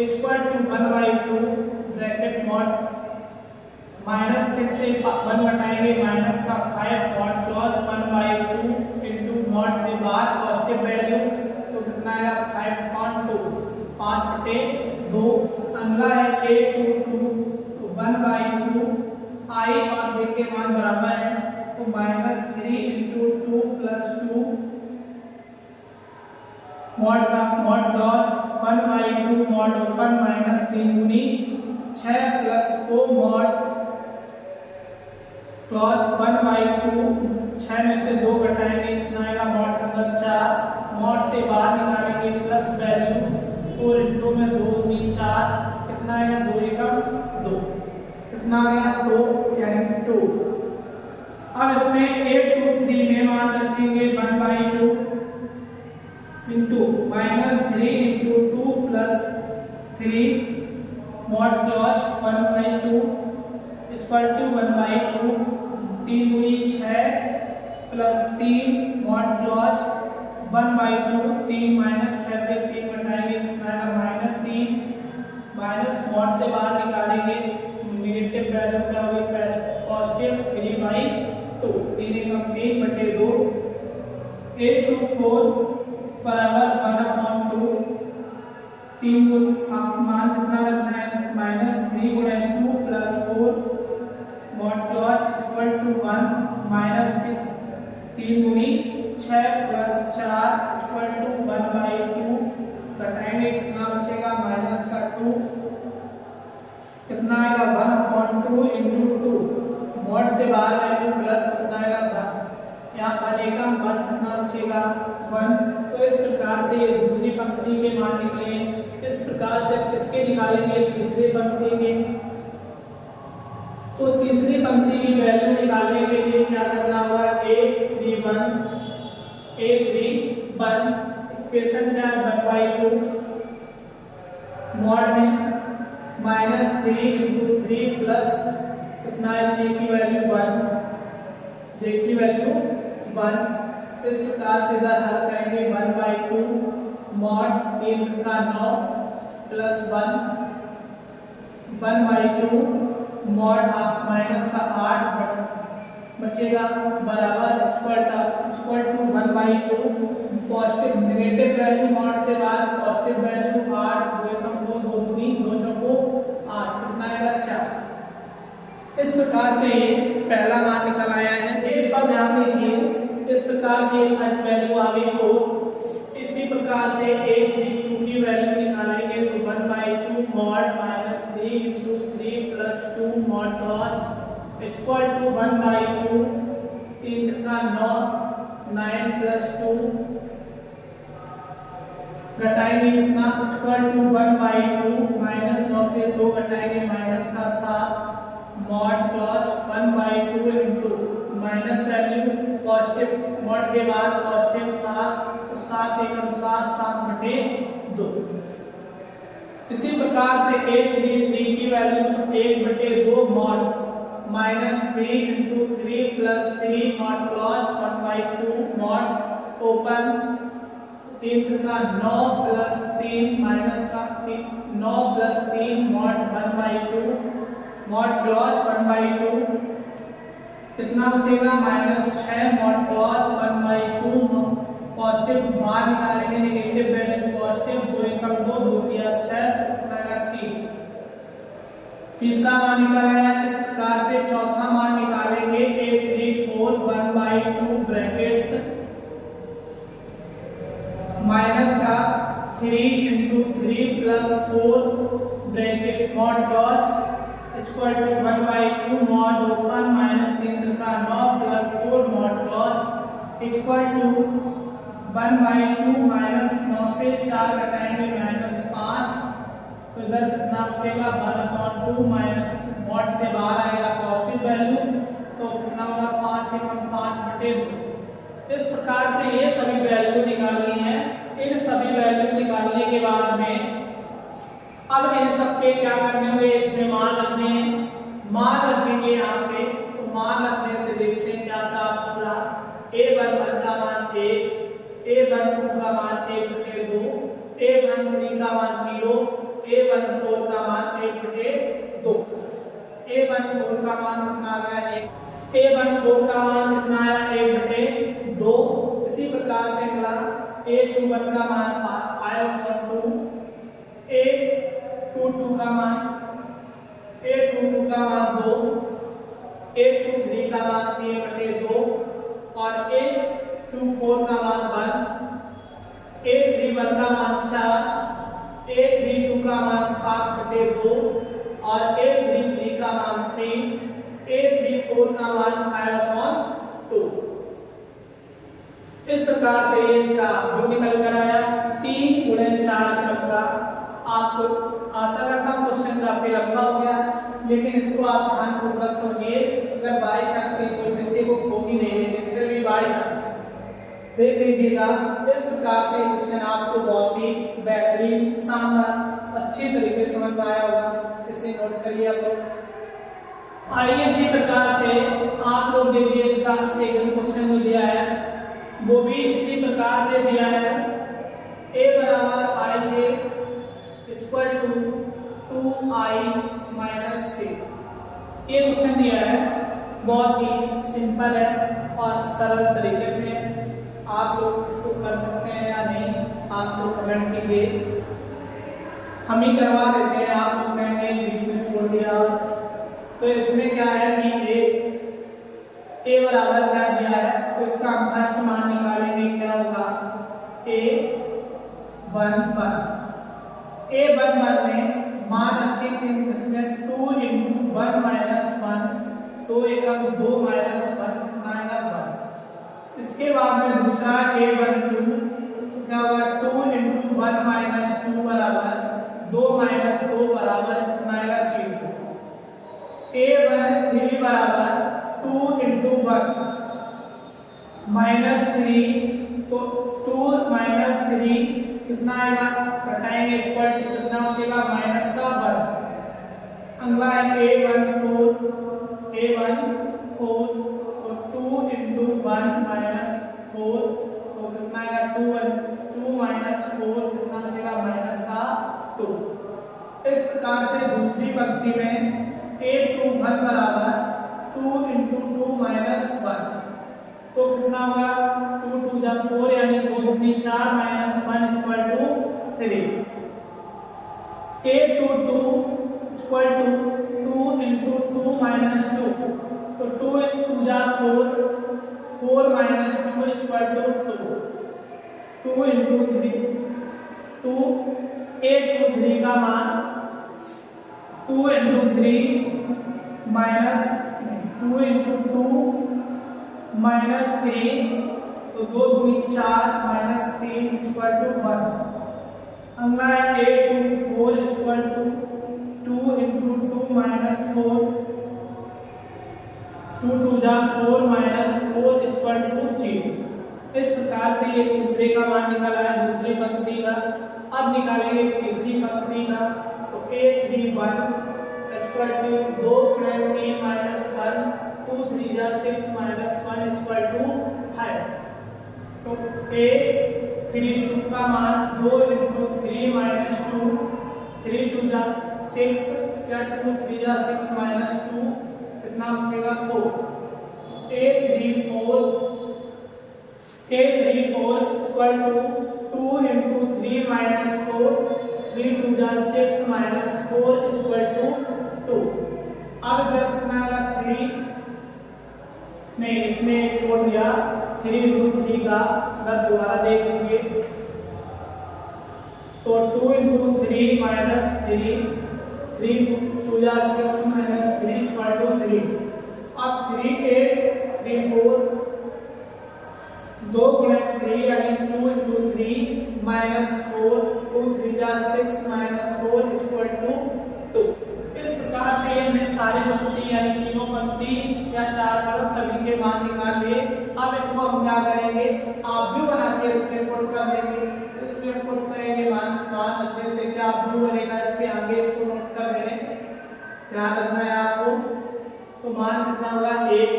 equal to 1/2 bracket mod -6 से 1 घटाएंगे, माइनस का 5 मॉड क्लॉज 1/2 × मॉड से बाहर पॉजिटिव वैल्यू, तो कितना आएगा 5.2 5/2। अगला है a22 तो 1/2 i और j के मान बराबर है तो -3 × 2 + 2 मॉड का मॉड क्लॉज 1/2 मॉड ओपन -3 गुनी 6 + 4 मॉड क्लॉज 1/2 6 में से 2 घटाएंगे कितना आएगा मॉड के अंदर 4 मॉड से बाहर निकालेंगे प्लस वैल्यू 4 × में 2 दूनी 4 कितना आएगा 2 एकम 2 कितना आ गया 2 यानी 2। अब इसमें 823 में मान रखेंगे 1/2 इंटू -3 × 2 + 3 मॉड क्लॉज 1/2 = 1/2 3 गुनी 6 + 3 मॉड क्लॉज 1/2 3 -6 से 3 घटाएंगे कितना आएगा -3 माइनस मॉड से बाहर निकालेंगे नेगेटिव वैल्यू क्या होगी पॉजिटिव 3/2 3 एकम 3/2 824 बराबर 1/2 3 गुण मान कितना रखना है -3 × 2 + 4 मॉड क्लॉज = 1 माइनस 3 गुनी 6 + 4 = 1/2 घटाएंगे कितना बचेगा -2 कितना आएगा 1/2 × 2 मॉड से बाहर वैल्यू प्लस कितना आएगा यहाँ पर एकम 1 कितना बचेगा 1। तो इस प्रकार से दूसरी पंक्ति के मान निकले। इस प्रकार से किसके निकालेंगे तीसरी पंक्ति के। तो तीसरी पंक्ति की वैल्यू निकालने के लिए क्या करना होगा a31 इक्वेशन क्या है 1/2 मॉड में -3 × 3 प्लस कितना है j की वैल्यू 1 इस प्रकार से इधर हल करेंगे 1/2 मॉड 3 का 9 + 1 1/2 मॉड माइनस का 8 बचेगा बराबर = 1/2 पॉजिटिव नेगेटिव वैल्यू मॉड से बाहर पॉजिटिव वैल्यू 8 2 एकम 2 2 दूनी 2 चौको 8 कितना आएगा 4। इस प्रकार से ये पहला मान निकल आया है। इस पर ध्यान दीजिए इस प्रकार से फर्स्ट वैल्यू आ गई 4। इसी प्रकार से a32 की वैल्यू निकालेंगे तो 1/2 मॉड -3 × 3 + 2 मॉड क्लॉज = 1/2 3 का 9 9 + 2 घटाएंगे कितना = 1/2 -9 से 2 घटाएंगे -7 mod clause 1/2 × minus value positive mod के बाद पॉजिटिव 7 तो 7 एकम 7 7/2। इसी प्रकार से a33 की वैल्यू तो 1/2 mod -3 × 3 + 3 mod clause 1/2 mod open 3 का 9 + 3 माइनस का 9 + 3 मॉड 1/2 मॉड क्लॉज 1/2 कितना बचेगा -6 मॉड क्लॉज 1/2 पॉजिटिव बाहर निकालेंगे नेगेटिव वैल्यू पॉजिटिव 2 एकम 2 2 6 कितना आएगा 3। तीसरा मान निकल आया। इस प्रकार से चौथा मान निकालेंगे a34 1/2 ब्रैकेट्स माइनस का 3 × 3 + 4 bracket mod clause = 1/2 mod open -3 का 9 + 4 मॉड क्लॉज = 1/2 -9 से 4 घटाएंगे -5 तो इधर कितना बचेगा 1/2 माइनस मॉड से बाहर आएगा पॉजिटिव वैल्यू तो कितना होगा 5 एकम 5/2। इस प्रकार से ये सभी वैल्यू निकालनी है। इन सभी वैल्यू निकालने के बाद में अब इन सबके क्या करने होंगे इसमें मान रखने हैं। मान रखेंगे यहाँ पे तो मान रखने से देखते हैं क्या प्राप्त हो रहा। a11 का मान 1 a12 का मान 1/2 a13 का मान 0 a14 का मान 1/2 a14 का मान कितना आ गया 1 a14 का मान कितना आया 1/2। इसी प्रकार से अगला A21 का मान 5/2, A22 का मान 2, A23 का मान 3/2 और A24 का मान 1, A31 का मान 4, A32 का मान 7/2 और A33 का मान 3, A34 का मान 5/2। इस प्रकार से ये इसका जो निकल कर आया 3x4 क्रम का। आपको आशा करता हूँ क्वेश्चन काफी लंबा हो गया, लेकिन इसको आप ध्यानपूर्वक समझिए। अगर बाई चांस कहीं कोई मिस्टेक होगी नहीं, लेकिन फिर भी बाई चांस देख लीजिएगा। इस प्रकार से क्वेश्चन आपको बहुत ही बेहतरीन, शानदार, अच्छी तरीके से समझ में आया होगा। इसे नोट करिए आप लोग। आइए इसी प्रकार से आप लोग देखिए इसका सेकंड क्वेश्चन जो दिया है वो भी इसी प्रकार से दिया है। a बराबर ij equal to 2i minus 3। ये क्वेश्चन दिया है, बहुत ही सिंपल है और सरल तरीके से। आप लोग इसको कर सकते हैं या नहीं, आप लोग कमेंट कीजिए। हम ही करवा देते हैं, आप लोग कहेंगे बीच में छोड़ दिया। तो इसमें क्या है कि a बराबर क्या दिया है, तो इसका हम फर्स्ट मान निकालेंगे। क्या होगा a11 में मान रखेंगे इसमें 2 × 1 - 1, 2 एकम 2 - 1 कितना आएगा 1। इसके बाद में दूसरा a12 तो क्या होगा 2 × 1 - 2 बराबर 2 - 2 बराबर कितना आएगा 0। a13 बराबर 2 × 1 -3 तो 2 - 3 कितना आएगा, घटाएंगे इक्वल टू कितना बचेगा माइनस का 1। अगला है a14 तो 2 × 1 - 4 तो कितना आएगा 2 - 4 कितना बचेगा माइनस का 2। इस प्रकार से दूसरी पंक्ति में a21 बराबर 2 × 2 - 1 तो कितना होगा 2 × 2 = 4 यानी 2 × 2 = 4 - 1 = 3। a22 = 2 × 2 - 2 तो 2 × 2 = 4 4 - 2 = 2 × 3 2 a23 का मान 2 × 3 माइनस 2 × 2 -3 तो 2 × 2 = 4 - 3 = 1। अगला है a24 = 2 × 2 - 4 2 × 2 = 4 - 4 = 0। इस प्रकार से ये दूसरे का मान निकाला है, दूसरी पंक्ति का। अब निकालेंगे तीसरी पंक्ति का। तो a31 = 2 × 3 - 1 2 × 3 = 6 - 1 = 5। तो a32 का मान 2 × 3 - 2 3 × 2 = 6 या 2 × 3 = 6 - 2 कितना बचेगा 4। a34 = 2 × 3 - 4 3 × 2 = 6 - 4 = 2। अब इधर कितना आएगा 3 नहीं, इसमें एक छोड़ दिया 3 × 3 का। अगर दोबारा देख लीजिए तो 2 × 3 - 3 3 × 2 = 6 - 3 = 3। अब 3 8 3 4 2 × 3 यानी 2 × 3 - 4 2 × 3 = 6 - 4 = 2। इस प्रकार से हमने सारी पंक्ति यानी तीनों पंक्ति या 4 कॉलम सभी के मान निकाल लिए। अब इनको हम क्या करेंगे, आप भी बना के इसमें पुट कर देंगे। इसमें पुट करेंगे मान रखने से क्या आप भी बनेगा, इसके आगे इसको नोट कर देंगे, ध्यान रखना है आपको। तो मान कितना होगा 1,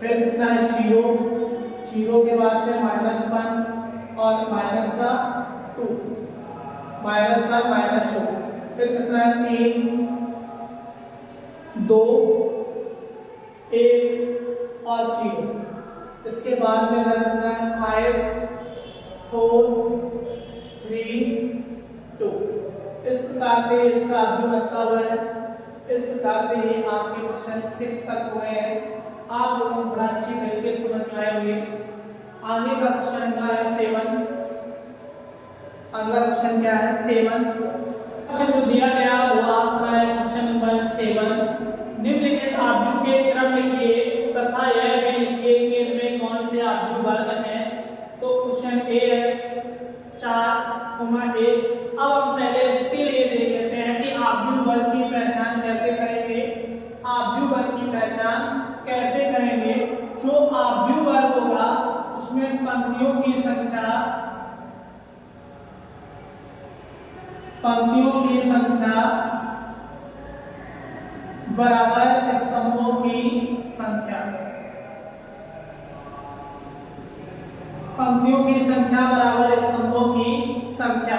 फिर कितना है 0 के बाद में -1 और माइनस का 2 -1 -2 फिर कितना है 3 2 1 और 0। इसके बाद में कितना है 5 4 3 2। इस प्रकार से इसका अभिव्यक्ता हुआ है। इस प्रकार से ये आपके क्वेश्चन 6 तक हो गए हैं। आप लोगों को बड़ा अच्छी तरीके से समझ में आए होंगे। आगे का क्वेश्चन अगला है 7। अगला क्वेश्चन क्या है 7। क्वेश्चन जो दिया गया वो आपका है क्वेश्चन नंबर 7। निम्नलिखित आव्यूह के क्रम लिखिए तथा यह भी लिखिए कि इनमें कौन से आव्यूह वर्ग हैं। तो क्वेश्चन ए है 4,1। अब हम पहले इसके लिए देख लेते हैं कि आव्यूह वर्ग की पहचान कैसे करेंगे। आव्यूह वर्ग की पहचान कैसे करेंगे। जो आव्यूह वर्ग होगा उसमें पंक्तियों की संख्या बराबर स्तंभों की संख्या। पंक्तियों की संख्या बराबर स्तंभों की संख्या,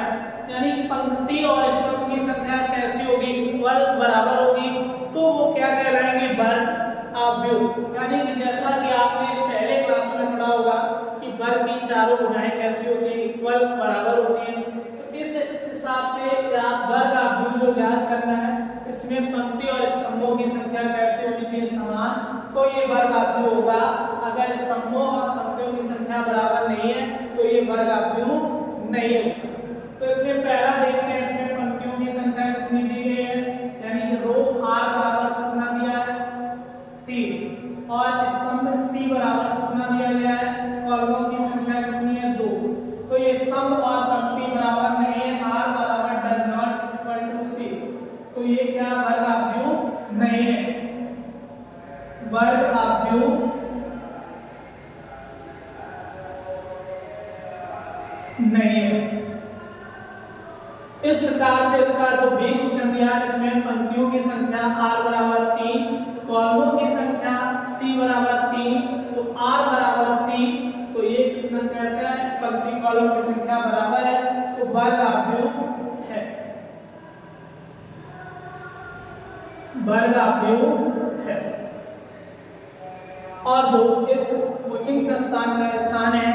यानी पंक्ति और स्तंभ की संख्या कैसी होगी, इक्वल बराबर होगी। तो वो क्या कहलाएंगे, वर्ग आव्यूह। यानी कि जैसा कि आपने पहले क्लास में पढ़ा होगा कि वर्ग की चारों भुजाएं कैसी होती हैं, इक्वल बराबर होती हैं। तो इस हिसाब से वर्ग आव्यूह जो ज्ञात करना है, इसमें पंक्ति और स्तंभों की संख्या कैसे होनी चाहिए, समान। तो ये वर्ग आव्यूह होगा। अगर स्तंभों और पंक्तियों की संख्या बराबर नहीं है तो ये वर्ग आव्यूह नहीं होगा। तो इसमें पहला देखते हैं, इसमें पंक्तियों की संख्या कितनी दी गई है, यानी कि रो r बराबर कितना दिया है 3 और स्तंभ c बराबर कितना दिया गया है, कॉलमों की संख्या कितनी है 2। तो ये स्तंभ और पंक्ति बराबर नहीं है, r बराबर does not equal to c। तो ये क्या वर्ग आव्यूह नहीं है, वर्ग आव्यूह नहीं है। इस प्रकार से इसका जो बी क्वेश्चन दिया है, इसमें पंक्तियों की संख्या r बराबर 3, कॉलमों की संख्या c बराबर 3, तो r बराबर c। तो ये कितना कैसा है, पंक्ति कॉलम की संख्या बराबर है, तो वर्ग आव्यूह है, वर्ग आव्यूह है। और जो इस कोचिंग संस्थान का स्थान है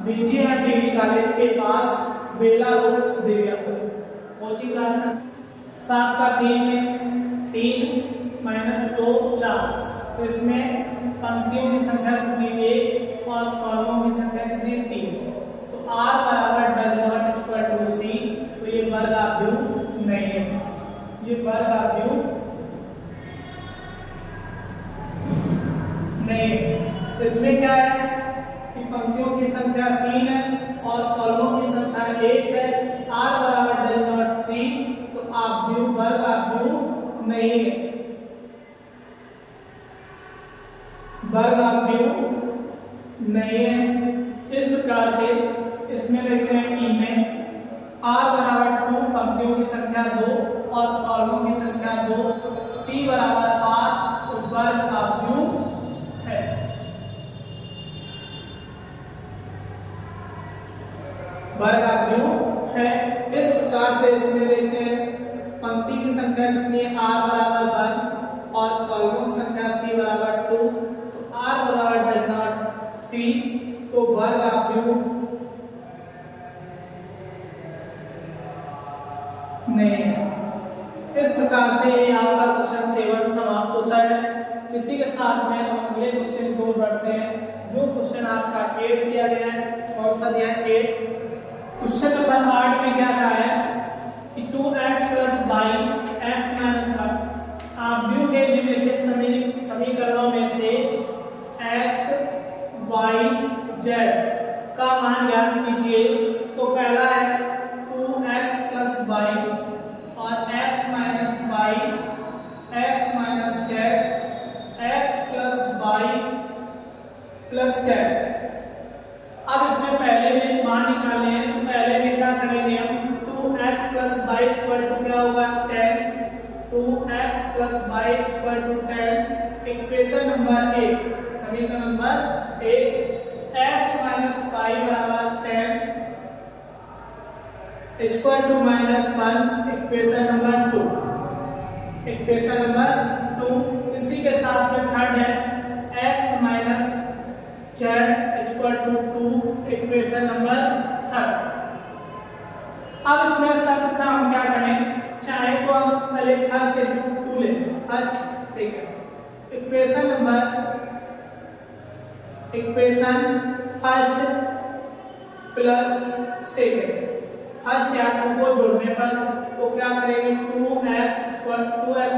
बीजीएम डिग्री कॉलेज के पास बेला रोड देवियापुर। कोचिंग क्लास 7 का 3 - 2 4। तो इसमें पंक्तियों की संख्या कितनी 1 और कॉलमों की संख्या कितनी 3। तो r बराबर does not equal to c। तो ये वर्ग आव्यूह नहीं है, ये वर्ग आव्यूह नहीं है। इसमें क्या है कि पंक्तियों की संख्या 3 है और कॉलमों की संख्या 1 है, r बराबर डज नॉट c। तो आव्यूह वर्ग आव्यूह नहीं है, वर्ग आव्यूह नहीं है। इस प्रकार से इसमें देखते हैं ई में r बराबर 2, पंक्तियों की संख्या 2 और कॉलमों की संख्या 2, c बराबर r। तो वर्ग आव्यूह है, वर्ग आव्यूह है। इस प्रकार से इसमें देखते हैं पंक्ति की संख्या कितनी है, r बराबर 1 और कॉलमों की संख्या c बराबर 2। तो r बराबर डज नॉट c। तो वर्ग आव्यूह नहीं है। इस प्रकार से ये आपका क्वेश्चन 7 समाप्त होता है। इसी के साथ में हम अगले क्वेश्चन की ओर बढ़ते हैं। जो क्वेश्चन आपका 8 दिया गया है, कौन सा दिया है 8। क्वेश्चन नंबर 8 में क्या कहा है कि 2x + y x - 1 आव्यूह के निम्नलिखित समीकरणों में से x y z का मान ज्ञात कीजिए। तो पहला है 2x + y और x - y x - z x + y + z। अब इसमें पहले में मान निकालने हैं, तो पहले में क्या करेंगे हम, 2x + y = क्या होगा 10। 2x + y = 10। इक्वेशन नंबर 1, समीकरण नंबर 1, x - y बराबर 10 = -1। Equation number 2, equation number 2। इसी के साथ में थर्ड है x - z Z equal to 2, equation number 3। अब इसमें शर्त था हम क्या करें, चाहे तो हम पहले फर्स्ट इंटू 2 ले लें, first second, equation first plus second, first या 2 को जोड़ने पर तो क्या करेंगे 2x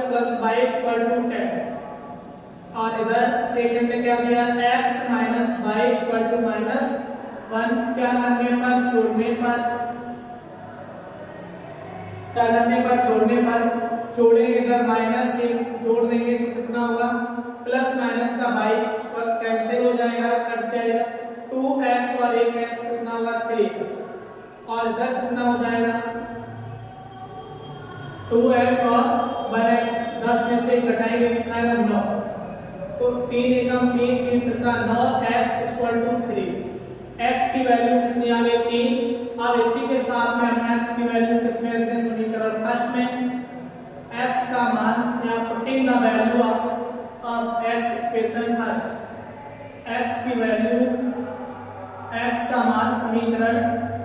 plus y equal to 10, और इधर सेकंड में क्या दिया x minus y equal to -1, क्या करने पर जोड़ने पर, क्या करने पर जोड़ने पर, जोड़ेंगे अगर माइनस से जोड़ देंगे तो कितना होगा, प्लस माइनस का y पर कैंसिल हो जाएगा, कट जाएगा, 2x और 1x कितना होगा 3x, और इधर कितना हो जाएगा 2x और 1x, 10 में से घटाएंगे कितना आएगा 9, तो 3 एकम 3, 3 तक 9x इक्वल टू 3, x की वैल्यू कितनी आ गई 3। अब इसी के साथ में हम x की वैल्यू किसमें रखते हैं, समीकरण फर्स्ट में, x का मान या putting the value of x equation first, x की वैल्यू, x का मान समीकरण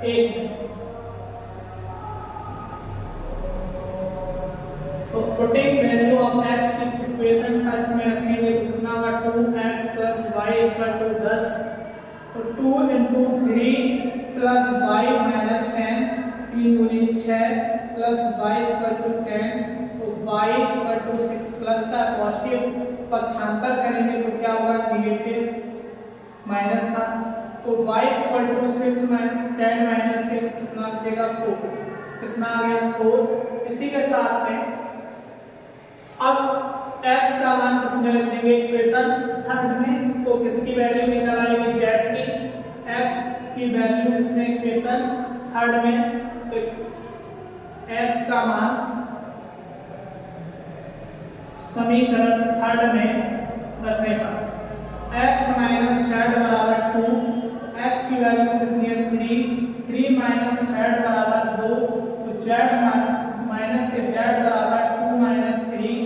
1 में, तो पुटिंग वैल्यू ऑफ x की इक्वेशन फर्स्ट में रखेंगे तो कितना होगा 2x plus y equal to 10, तो 2 इंटू 3 प्लस y माइनस 10, 3 दूनी 6 प्लस y इक्वल टू 10, तो y इक्वल टू 6 प्लस का पॉजिटिव पक्षांतर करेंगे तो क्या होगा निगेटिव माइनस का, तो y इक्वल टू 6 10 माइनस 6 कितना बचेगा 4, कितना आ गया 4। इसी के साथ में अब x का मान किसमें रख देंगे, इक्वेशन थर्ड में, तो किसकी वैल्यू निकल आएगी z की, x की वैल्यू किसमें इक्वेशन थर्ड में, तो x का मान समीकरण थर्ड में रखने पर x माइनस z बराबर 2, तो x की वैल्यू कितनी है 3 माइनस z बराबर 2, तो z माइनस के z बराबर 2 माइनस 3,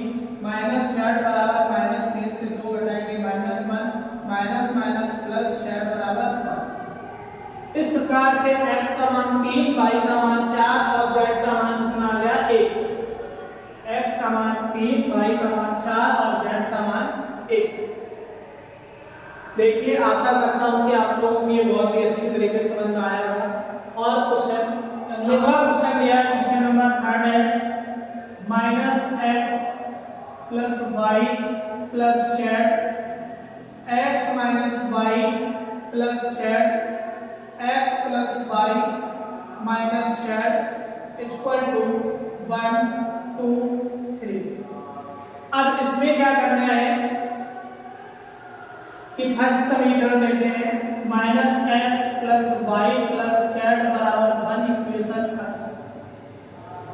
माइनस z बराबर माइनस 3 से 2 घटाएंगे -1, माइनस माइनस प्लस z बराबर 1। इस प्रकार से x का मान 3, y का मान 4 और z का मान कितना आ गया 1, x का मान 3, y का मान 4 और z का मान 1। देखिए आशा करता हूं कि आप लोगों को ये बहुत ही अच्छी तरीके से समझ में आया होगा। और क्वेश्चन अगला क्वेश्चन दिया है, क्वेश्चन नंबर 3 है -x plus y plus z, x minus y plus z, x plus y minus z equal to 1 2 3। अब इसमें क्या करना है कि फर्स्ट समीकरण लेते हैं -x plus y plus z बराबर 1, इक्वेशन फर्स्ट।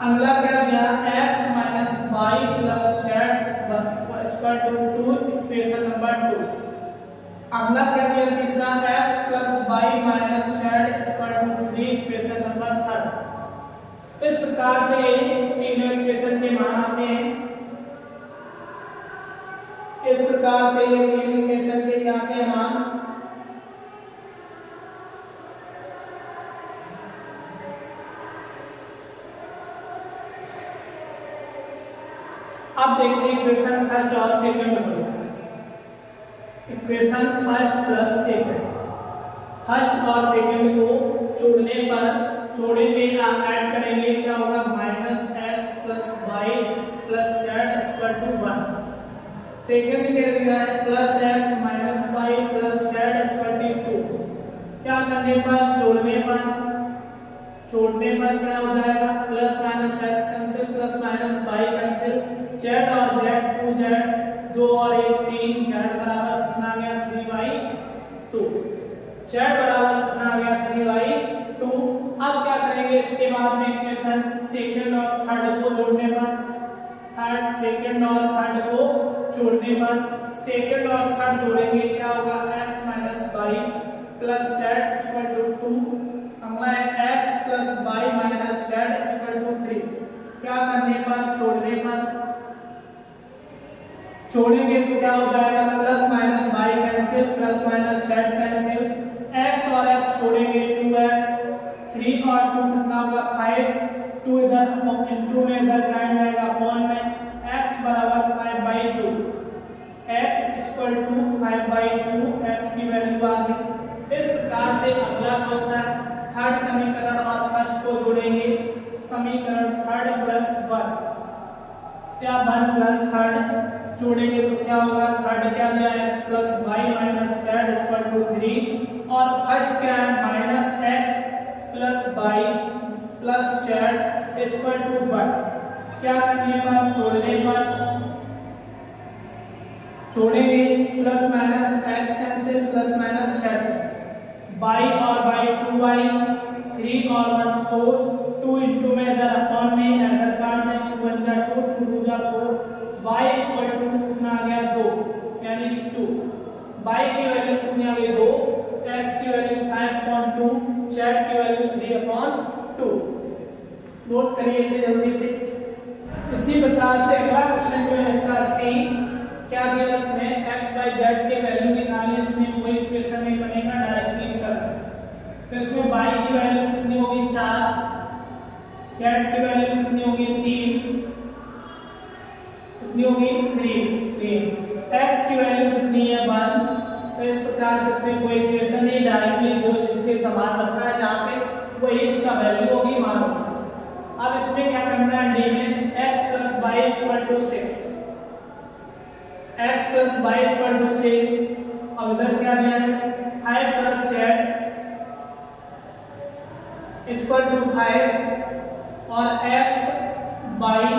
अगला क्या दिया x minus y plus z equal to 2, equation number 2। अगला क्या दिया तीसरा x plus y minus z equal to 3, equation number 3। इस प्रकार से ये तीनों इक्वेशन के मान आते हैं। इस प्रकार से ये तीनों इक्वेशन के क्या आते हैं मान। अब देखते हैं इक्वेशन फर्स्ट और सेकंड को। Equation first plus second, first और सेकंड को जोड़ने पर जोड़ेंगे या ऐड करेंगे क्या होगा -x plus y plus z equal to 1। Second क्या दिया है +x minus y plus z equal to 2। क्या करने पर जोड़ने पर क्या हो जाएगा plus minus x cancel plus minus y cancel, z और z 2z 2 और 1 3, z बराबर कितना आ गया 3/2, z बराबर कितना आ गया 3/2। अब क्या करेंगे इसके बाद में इक्वेशन सेकंड और थर्ड को जोड़ने पर, सेकंड और थर्ड को जोड़ने पर सेकंड और थर्ड जोड़ेंगे क्या होगा x minus y plus z equal to 2। अगला है x plus y minus z equal to 3। क्या करने पर जोड़ने पर जोड़ेंगे तो क्या हो जाएगा, plus minus by cancel, plus minus Z cancel, x और x जोड़ेंगे 2x, 3 और 2 कितना होगा 5, 2 इधर इनटू में इधर क्या आएगा अपॉन में, x बराबर 5/2, x इक्वल टू 5/2, x की वैल्यू आ गई। इस प्रकार से अगला कौन सा थर्ड समीकरण और फर्स्ट को जोड़ेंगे, समीकरण थर्ड प्लस 1 या 1 प्लस थर्ड जोड़ेंगे तो क्या होगा, थर्ड क्या दिया x plus Y minus Z equal to 3 और फर्स्ट क्या है minus x plus Y plus Z equal to 1। क्या करने पर, जोड़ेंगे plus minus x cancel, plus minus Z cancel, Y और बाई 2y, 3 और 1 4, 2 इंटू में इधर अपॉन में इधर काट दें, 2 1 जा 2, 2 2 जा 4, y इक्वल टू कितना आ गया 2 यानी कि 2, y की वैल्यू कितनी आ गई 2, x की वैल्यू 5/2, z की वैल्यू 3/2। नोट करिए इसे जल्दी से। इसी प्रकार से अगला क्वेश्चन जो है इसका सी, क्या दिया इसमें x y z के वैल्यू निकालने, इसमें कोई इक्वेशन नहीं बनेगा, डायरेक्टली निकल आएगा। तो इसमें y की वैल्यू कितनी होगी 4, z की वैल्यू कितनी होगी 3, कितनी होगी 3, x की वैल्यू कितनी है 1। तो इस प्रकार से इसमें कोई इक्वेशन नहीं, डायरेक्टली जो जिसके समान रखा है जहाँ पे वही इसका वैल्यू होगी, मान होगा। अब इसमें क्या करना है, डी में x plus Y equal to 6, x plus Y equal to 6, अब इधर क्या दिया है 5 प्लस जेड इक्वल टू 5 और x बाई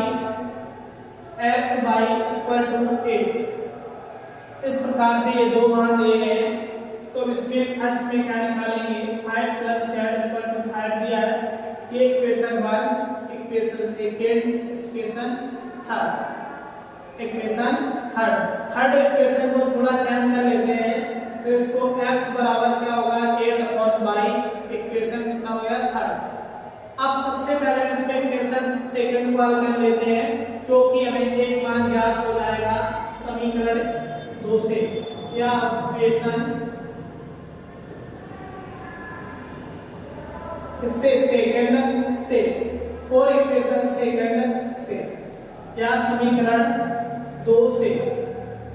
इक्वल टू 8। इस प्रकार से ये दो मान दिए गए हैं। तो इसमें फर्स्ट में क्या निकालेंगे, 5 प्लस जेड इक्वल टू 5 दिया है, ये equation 1, equation second, equation third equation को थोड़ा चेंज कर लेते हैं। तो इसको x बराबर क्या होगा 8/बाई, इक्वेशन कितना हो गया थर्ड। अब सबसे पहले हम इसमें इक्वेशन सेकंड को हल कर लेते हैं, जो कि हमें एक मान ज्ञात हो जाएगा समीकरण 2 से, या इक्वेशन इससे सेकंड से, 4 इक्वेशन सेकंड से या समीकरण 2 से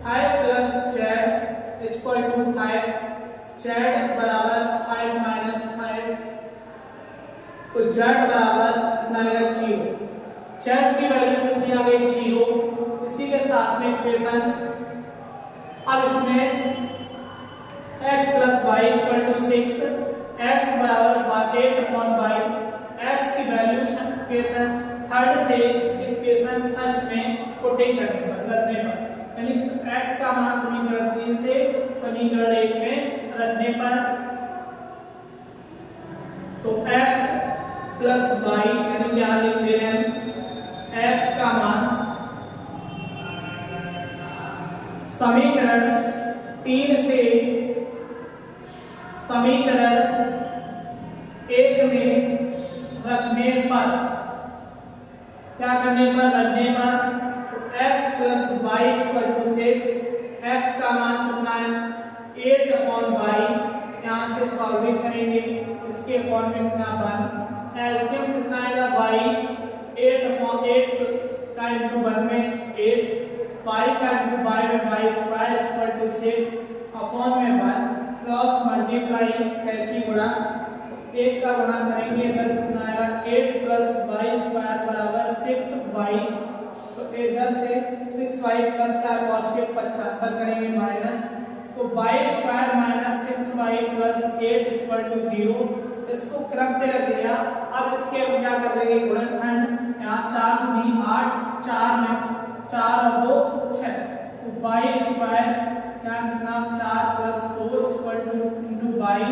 5 plus Z equal to 5, Z बराबर 5 माइनस 5, तो जेड बराबर कितना आएगा 0, जेड की वैल्यू कितनी आ गई 0। इसी के साथ में इक्वेशन, अब इसमें x plus Y equal to 6, x बराबर 8/y, x की वैल्यू इक्वेशन थर्ड से इक्वेशन फर्स्ट में पुटिंग करने पर, रखने पर, यानी x का मान समीकरण 3 से समीकरण 1 में रखने पर, तो x प्लस वाई यानी यहाँ लिख दे रहे हैं x का मान समीकरण 3 से समीकरण 1 में रखने पर, क्या करने पर, रखने पर, तो x plus Y equal to 6, x का मान कितना है 8/y, यहाँ से सॉल्विंग करेंगे, इसके अपॉन में कितना 1, एलसीएम कितना आएगा y, 8/8 का इंटू 1 में 8, y का इंटू y में y square equal to 6 upon में 1, क्रॉस मल्टीप्लाई कैची गुणा, तो 1 का गुणा करेंगे, इधर कितना आएगा 8 प्लस वाई स्क्वायर बराबर 6y, तो इधर से 6y प्लस का पॉजिटिव 75 करेंगे माइनस, तो y square minus 6y plus 8 equal to 0, इसको क्रम से रख लिया। अब इसके हम क्या कर देंगे गुणनखंड, यहाँ 4 दूनी 8, 4 में 4 और 2 6, तो y स्क्वायर यहाँ कितना 4 plus 2 equal to into Y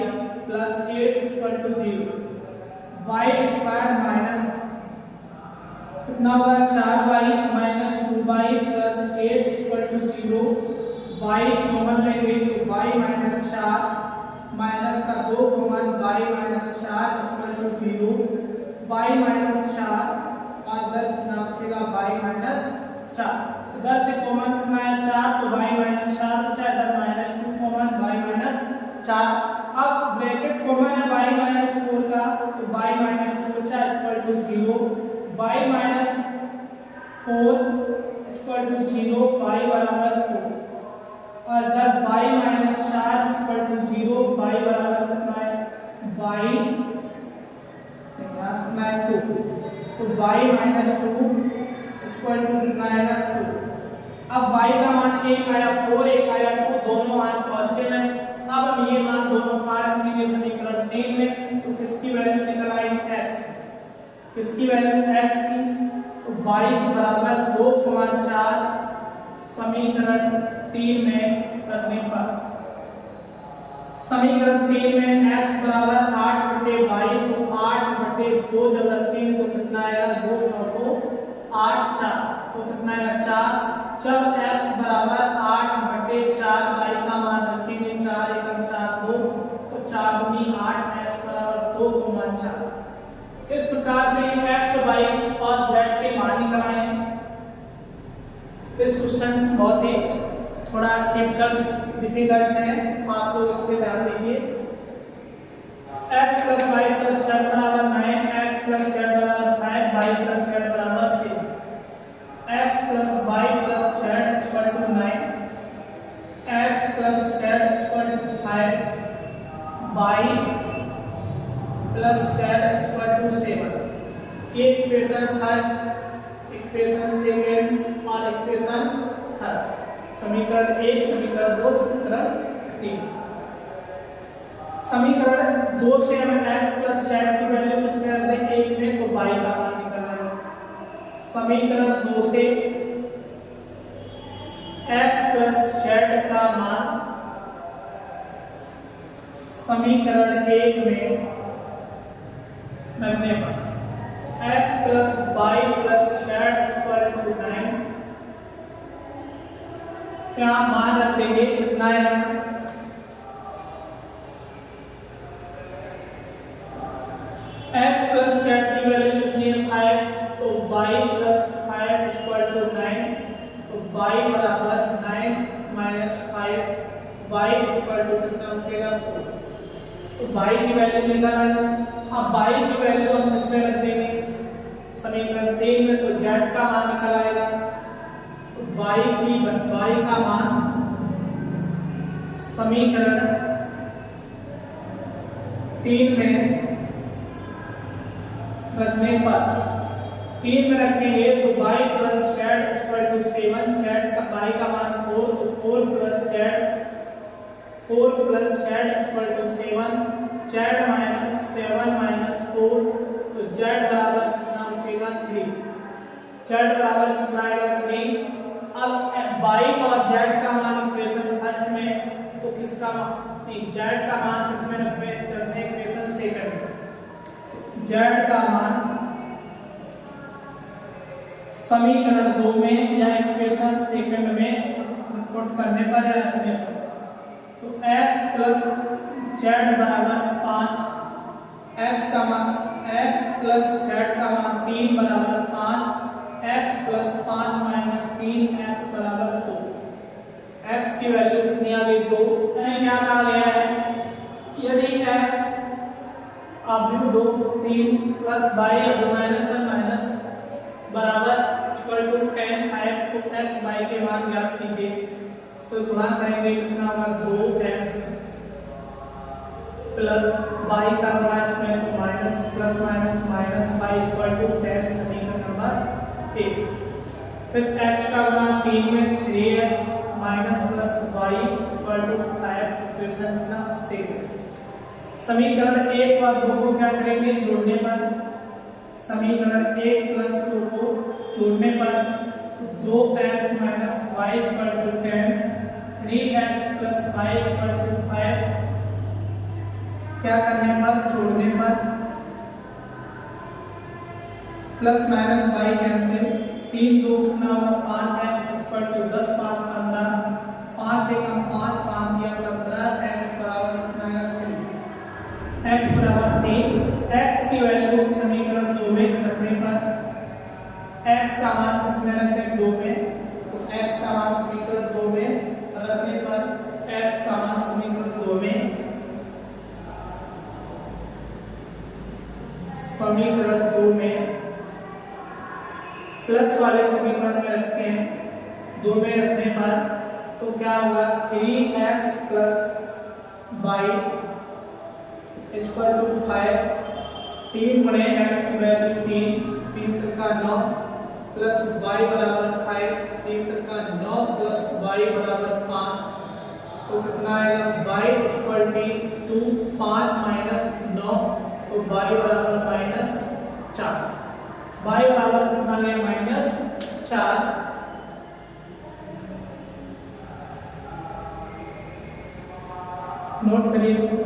plus 8 equal to 0, y square minus कितना होगा 4y minus 2y plus 8 equal to 0, y common लेंगे तो y माइनस 4 माइनस का 2 common y minus 4 equal to 0, y minus 4 और इधर कितना बचेगा y माइनस 4। इधर से कॉमन कितना है 4, तो y माइनस 4 बचा, इधर -2 कॉमन, y माइनस 4। अब ब्रैकेट कॉमन है y माइनस 4 का, तो y माइनस 2 बचा equal to 0, y minus 4 equal to 0, y बराबर 4, और इधर y minus 4 equal to 0, y बराबर कितना है y कितना है 2, तो y माइनस 2 इक्वल टू कितना आएगा 2। अब y का मान 1 आया 4, 1 आया 2, दोनों मान पॉजिटिव है। अब हम ये मान दोनों का रखेंगे समीकरण 3 में, तो किसकी वैल्यू निकल आएगी x, किसकी वैल्यू x की, तो y के बराबर 2,4 समीकरण 3 में रखने पर, समीकरण 3 में x बराबर 8/y, तो 8/2 जब रखेंगे तो कितना आएगा 2 चौको 8 4, तो कितना आएगा 4। जब x बराबर 8/4 y का मान रखेंगे 4 एकम 4 2, तो 4 दूनी 8, x बराबर 2,4। इस प्रकार से x y और z के मान निकालें। इस क्वेश्चन बहुत ही थोड़ा टिपिकल डिफिकल्ट है, आप लोग इस पे ध्यान दीजिए। x + y + z बराबर 9, x + z बराबर 5, y + z बराबर 6। x + y + z equal to 9, x + z equal to 5, y + z equal to 7। ये इक्वेशन फर्स्ट, इक्वेशन सेकेंड और इक्वेशन थर्ड, समीकरण 1, समीकरण 2, समीकरण 3। समीकरण 2 से हम x + z की वैल्यू किसमें रख दें 1 में, तो y का मान निकल आएगा। समीकरण 2 से x + z का मान समीकरण 1 में रखने पर x + y + z equal to 9, क्या मान रख देंगे कितना है x + z की वैल्यू कितनी है 5, तो y + 5 इक्वल टू 9, तो y बराबर 9 - 5, y इक्वल टू कितना बचेगा 4, तो y की वैल्यू निकल आई। अब y की वैल्यू हम किसमें रख देंगे समीकरण 3 में, तो z का मान निकल आएगा, तो y का मान समीकरण 3 में रखने पर 3 में रखेंगे तो y + z equal to 7, z का y का मान 4, तो 4 + z इक्वल टू 7, z - 7 - 4, तो z बराबर कितना बचेगा 3, z बराबर कितना आएगा 3। अब y और z का मान इक्वेशन फर्स्ट में, तो किसका मान नहीं z का मान किसमें रखने इक्वेशन सेकंड में, z का मान समीकरण 2 में या इक्वेशन सेकंड में पुट करने पर या रखने पर, तो x + z बराबर 5, x + z का मान 3 बराबर 5, x + 5 - 3 x बराबर 2। x की वैल्यू कितनी आ गई 2। मैंने क्या कहा लिया है, यदि x आप 2 3 + y -1 बराबर इक्वल टू 10 5, तो x y के मान ज्ञात कीजिए, तो गुणा करेंगे कितना होगा 2x प्लस y का गुणा इसमें तो minus plus minus minus y equal to 10, समीकरण नंबर 1। फिर x का गुणा 3 में 3x minus plus y equal to 5, equation number 2। समीकरण 1 और 2 को क्या करेंगे जोड़ने पर, समीकरण 1 + 2 को जोड़ने पर 2x - y equal to 10, 3x + y equal to 5, क्या करने पर जोड़ने पर प्लस माइनस y कैंसिल, 3 2 कितना होगा 5x इक्वल टू 10 5 15, 5 एकम 5 5 दिया 15, x बराबर कितना आएगा 3, x बराबर 3। x की वैल्यू समीकरण 2 में रखने पर x का मान किसमें रखते हैं 2 में, तो x का मान समीकरण 2 में रखने पर x का मान समीकरण 2 में प्लस वाले समीकरण में रखते हैं, 2 में रखने पर तो क्या होगा 3x plus y equal to 5, 3 गुणे x की वैल्यू 3 का 9 प्लस y बराबर 5, 3 का 9 प्लस y बराबर 5, तो कितना आएगा y इक्वल टू 5 माइनस 9, तो y बराबर माइनस 4, y बराबर कितना गया माइनस 4। नोट करिए इसको।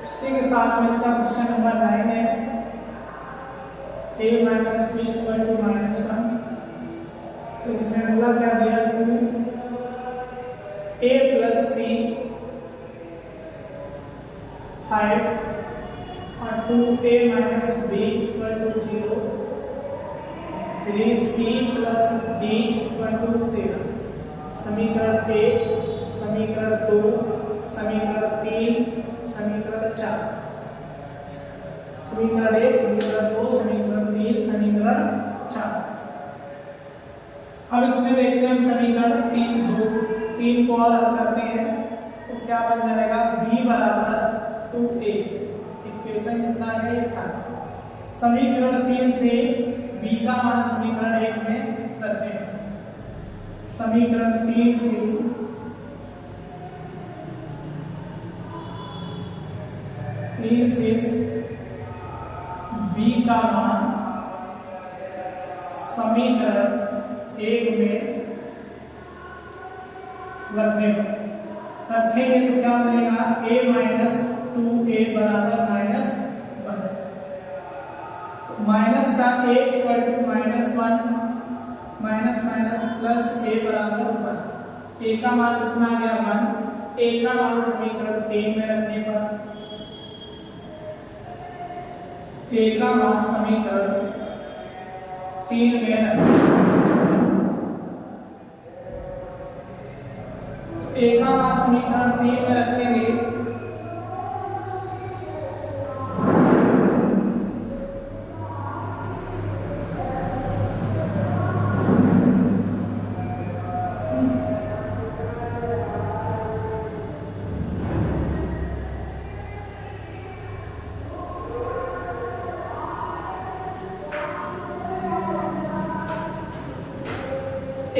इसी के साथ में इसका क्वेश्चन नंबर 9 है, a minus B equal to minus 1, तो इसमें अगला क्या दिया 2a प्लस सी 5 और 2a minus B equal to 0, 3c plus d equal to 13। समीकरण 1, समीकरण 2, समीकरण 3, समीकरण 4, समीकरण 1, समीकरण 2, समीकरण 3, समीकरण 4। अब इसमें देखते हैं हम समीकरण 3 को और हल करते हैं, तो क्या बन जाएगा b बराबर 2a, इक्वेशन कितना है ये था। समीकरण 3 से b का मान समीकरण 1 में रखने पर, समीकरण 3 से b का मान समीकरण 1 में रखने पर रखेंगे तो क्या बनेगा a माइनस 2a बराबर माइनस 1, तो माइनस का a equal to minus 1, minus minus plus a बराबर 1, a का मान कितना आ गया 1, a का मान समीकरण 3 में रखने पर a का मान समीकरण 3 में रखने तो a का मान समीकरण 3 में रखेंगे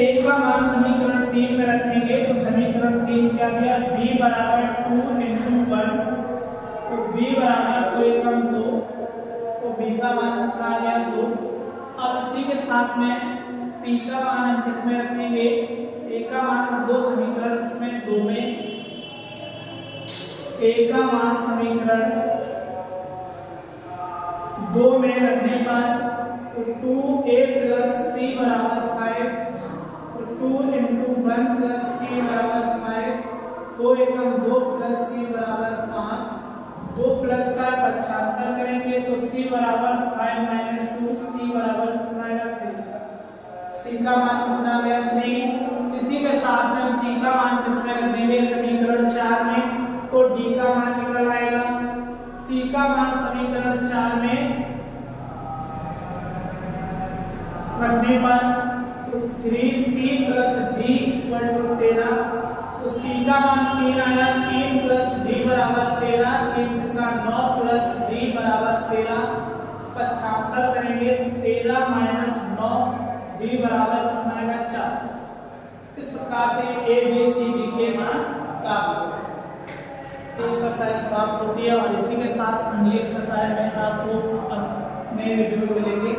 a का मान समीकरण 3 में रखेंगे तो समीकरण 3 क्या दिया b बराबर 2 इंटू 1, तो b बराबर 2 एकम 2, तो b का मान कितना आ गया 2। अब इसी के साथ में p का मान हम किस में रखेंगे, a का मान दो समीकरण किसमें 2 में, a का मान समीकरण 2 में रखने पर तो 2a प्लस c बराबर 5, 2 इंटू 1 प्लस सी बराबर 5, 2 एकम 2 प्लस सी बराबर 5, 2 प्लस का 75 करेंगे तो सी बराबर 5 माइनस 2, सी बराबर कितना आएगा 3, सी का मान कितना आ गया 3। इसी के साथ में हम सी का मान किसमें रख देंगे समीकरण 4 में, तो डी का मान निकल आएगा, सी का मान समीकरण 4 में रखने पर तो 3c plus d equal to 13, तो c का मान 3 आया, 3 प्लस d बराबर 13, 3 का 9 प्लस d बराबर 13, 75 करेंगे 13 माइनस 9, d बराबर कितना आएगा 4। इस प्रकार से a b c d के मान प्राप्त हो गए। एक्सरसाइज समाप्त होती है और इसी के साथ अगली एक्सरसाइज में आपको नए वीडियो मिलेंगे।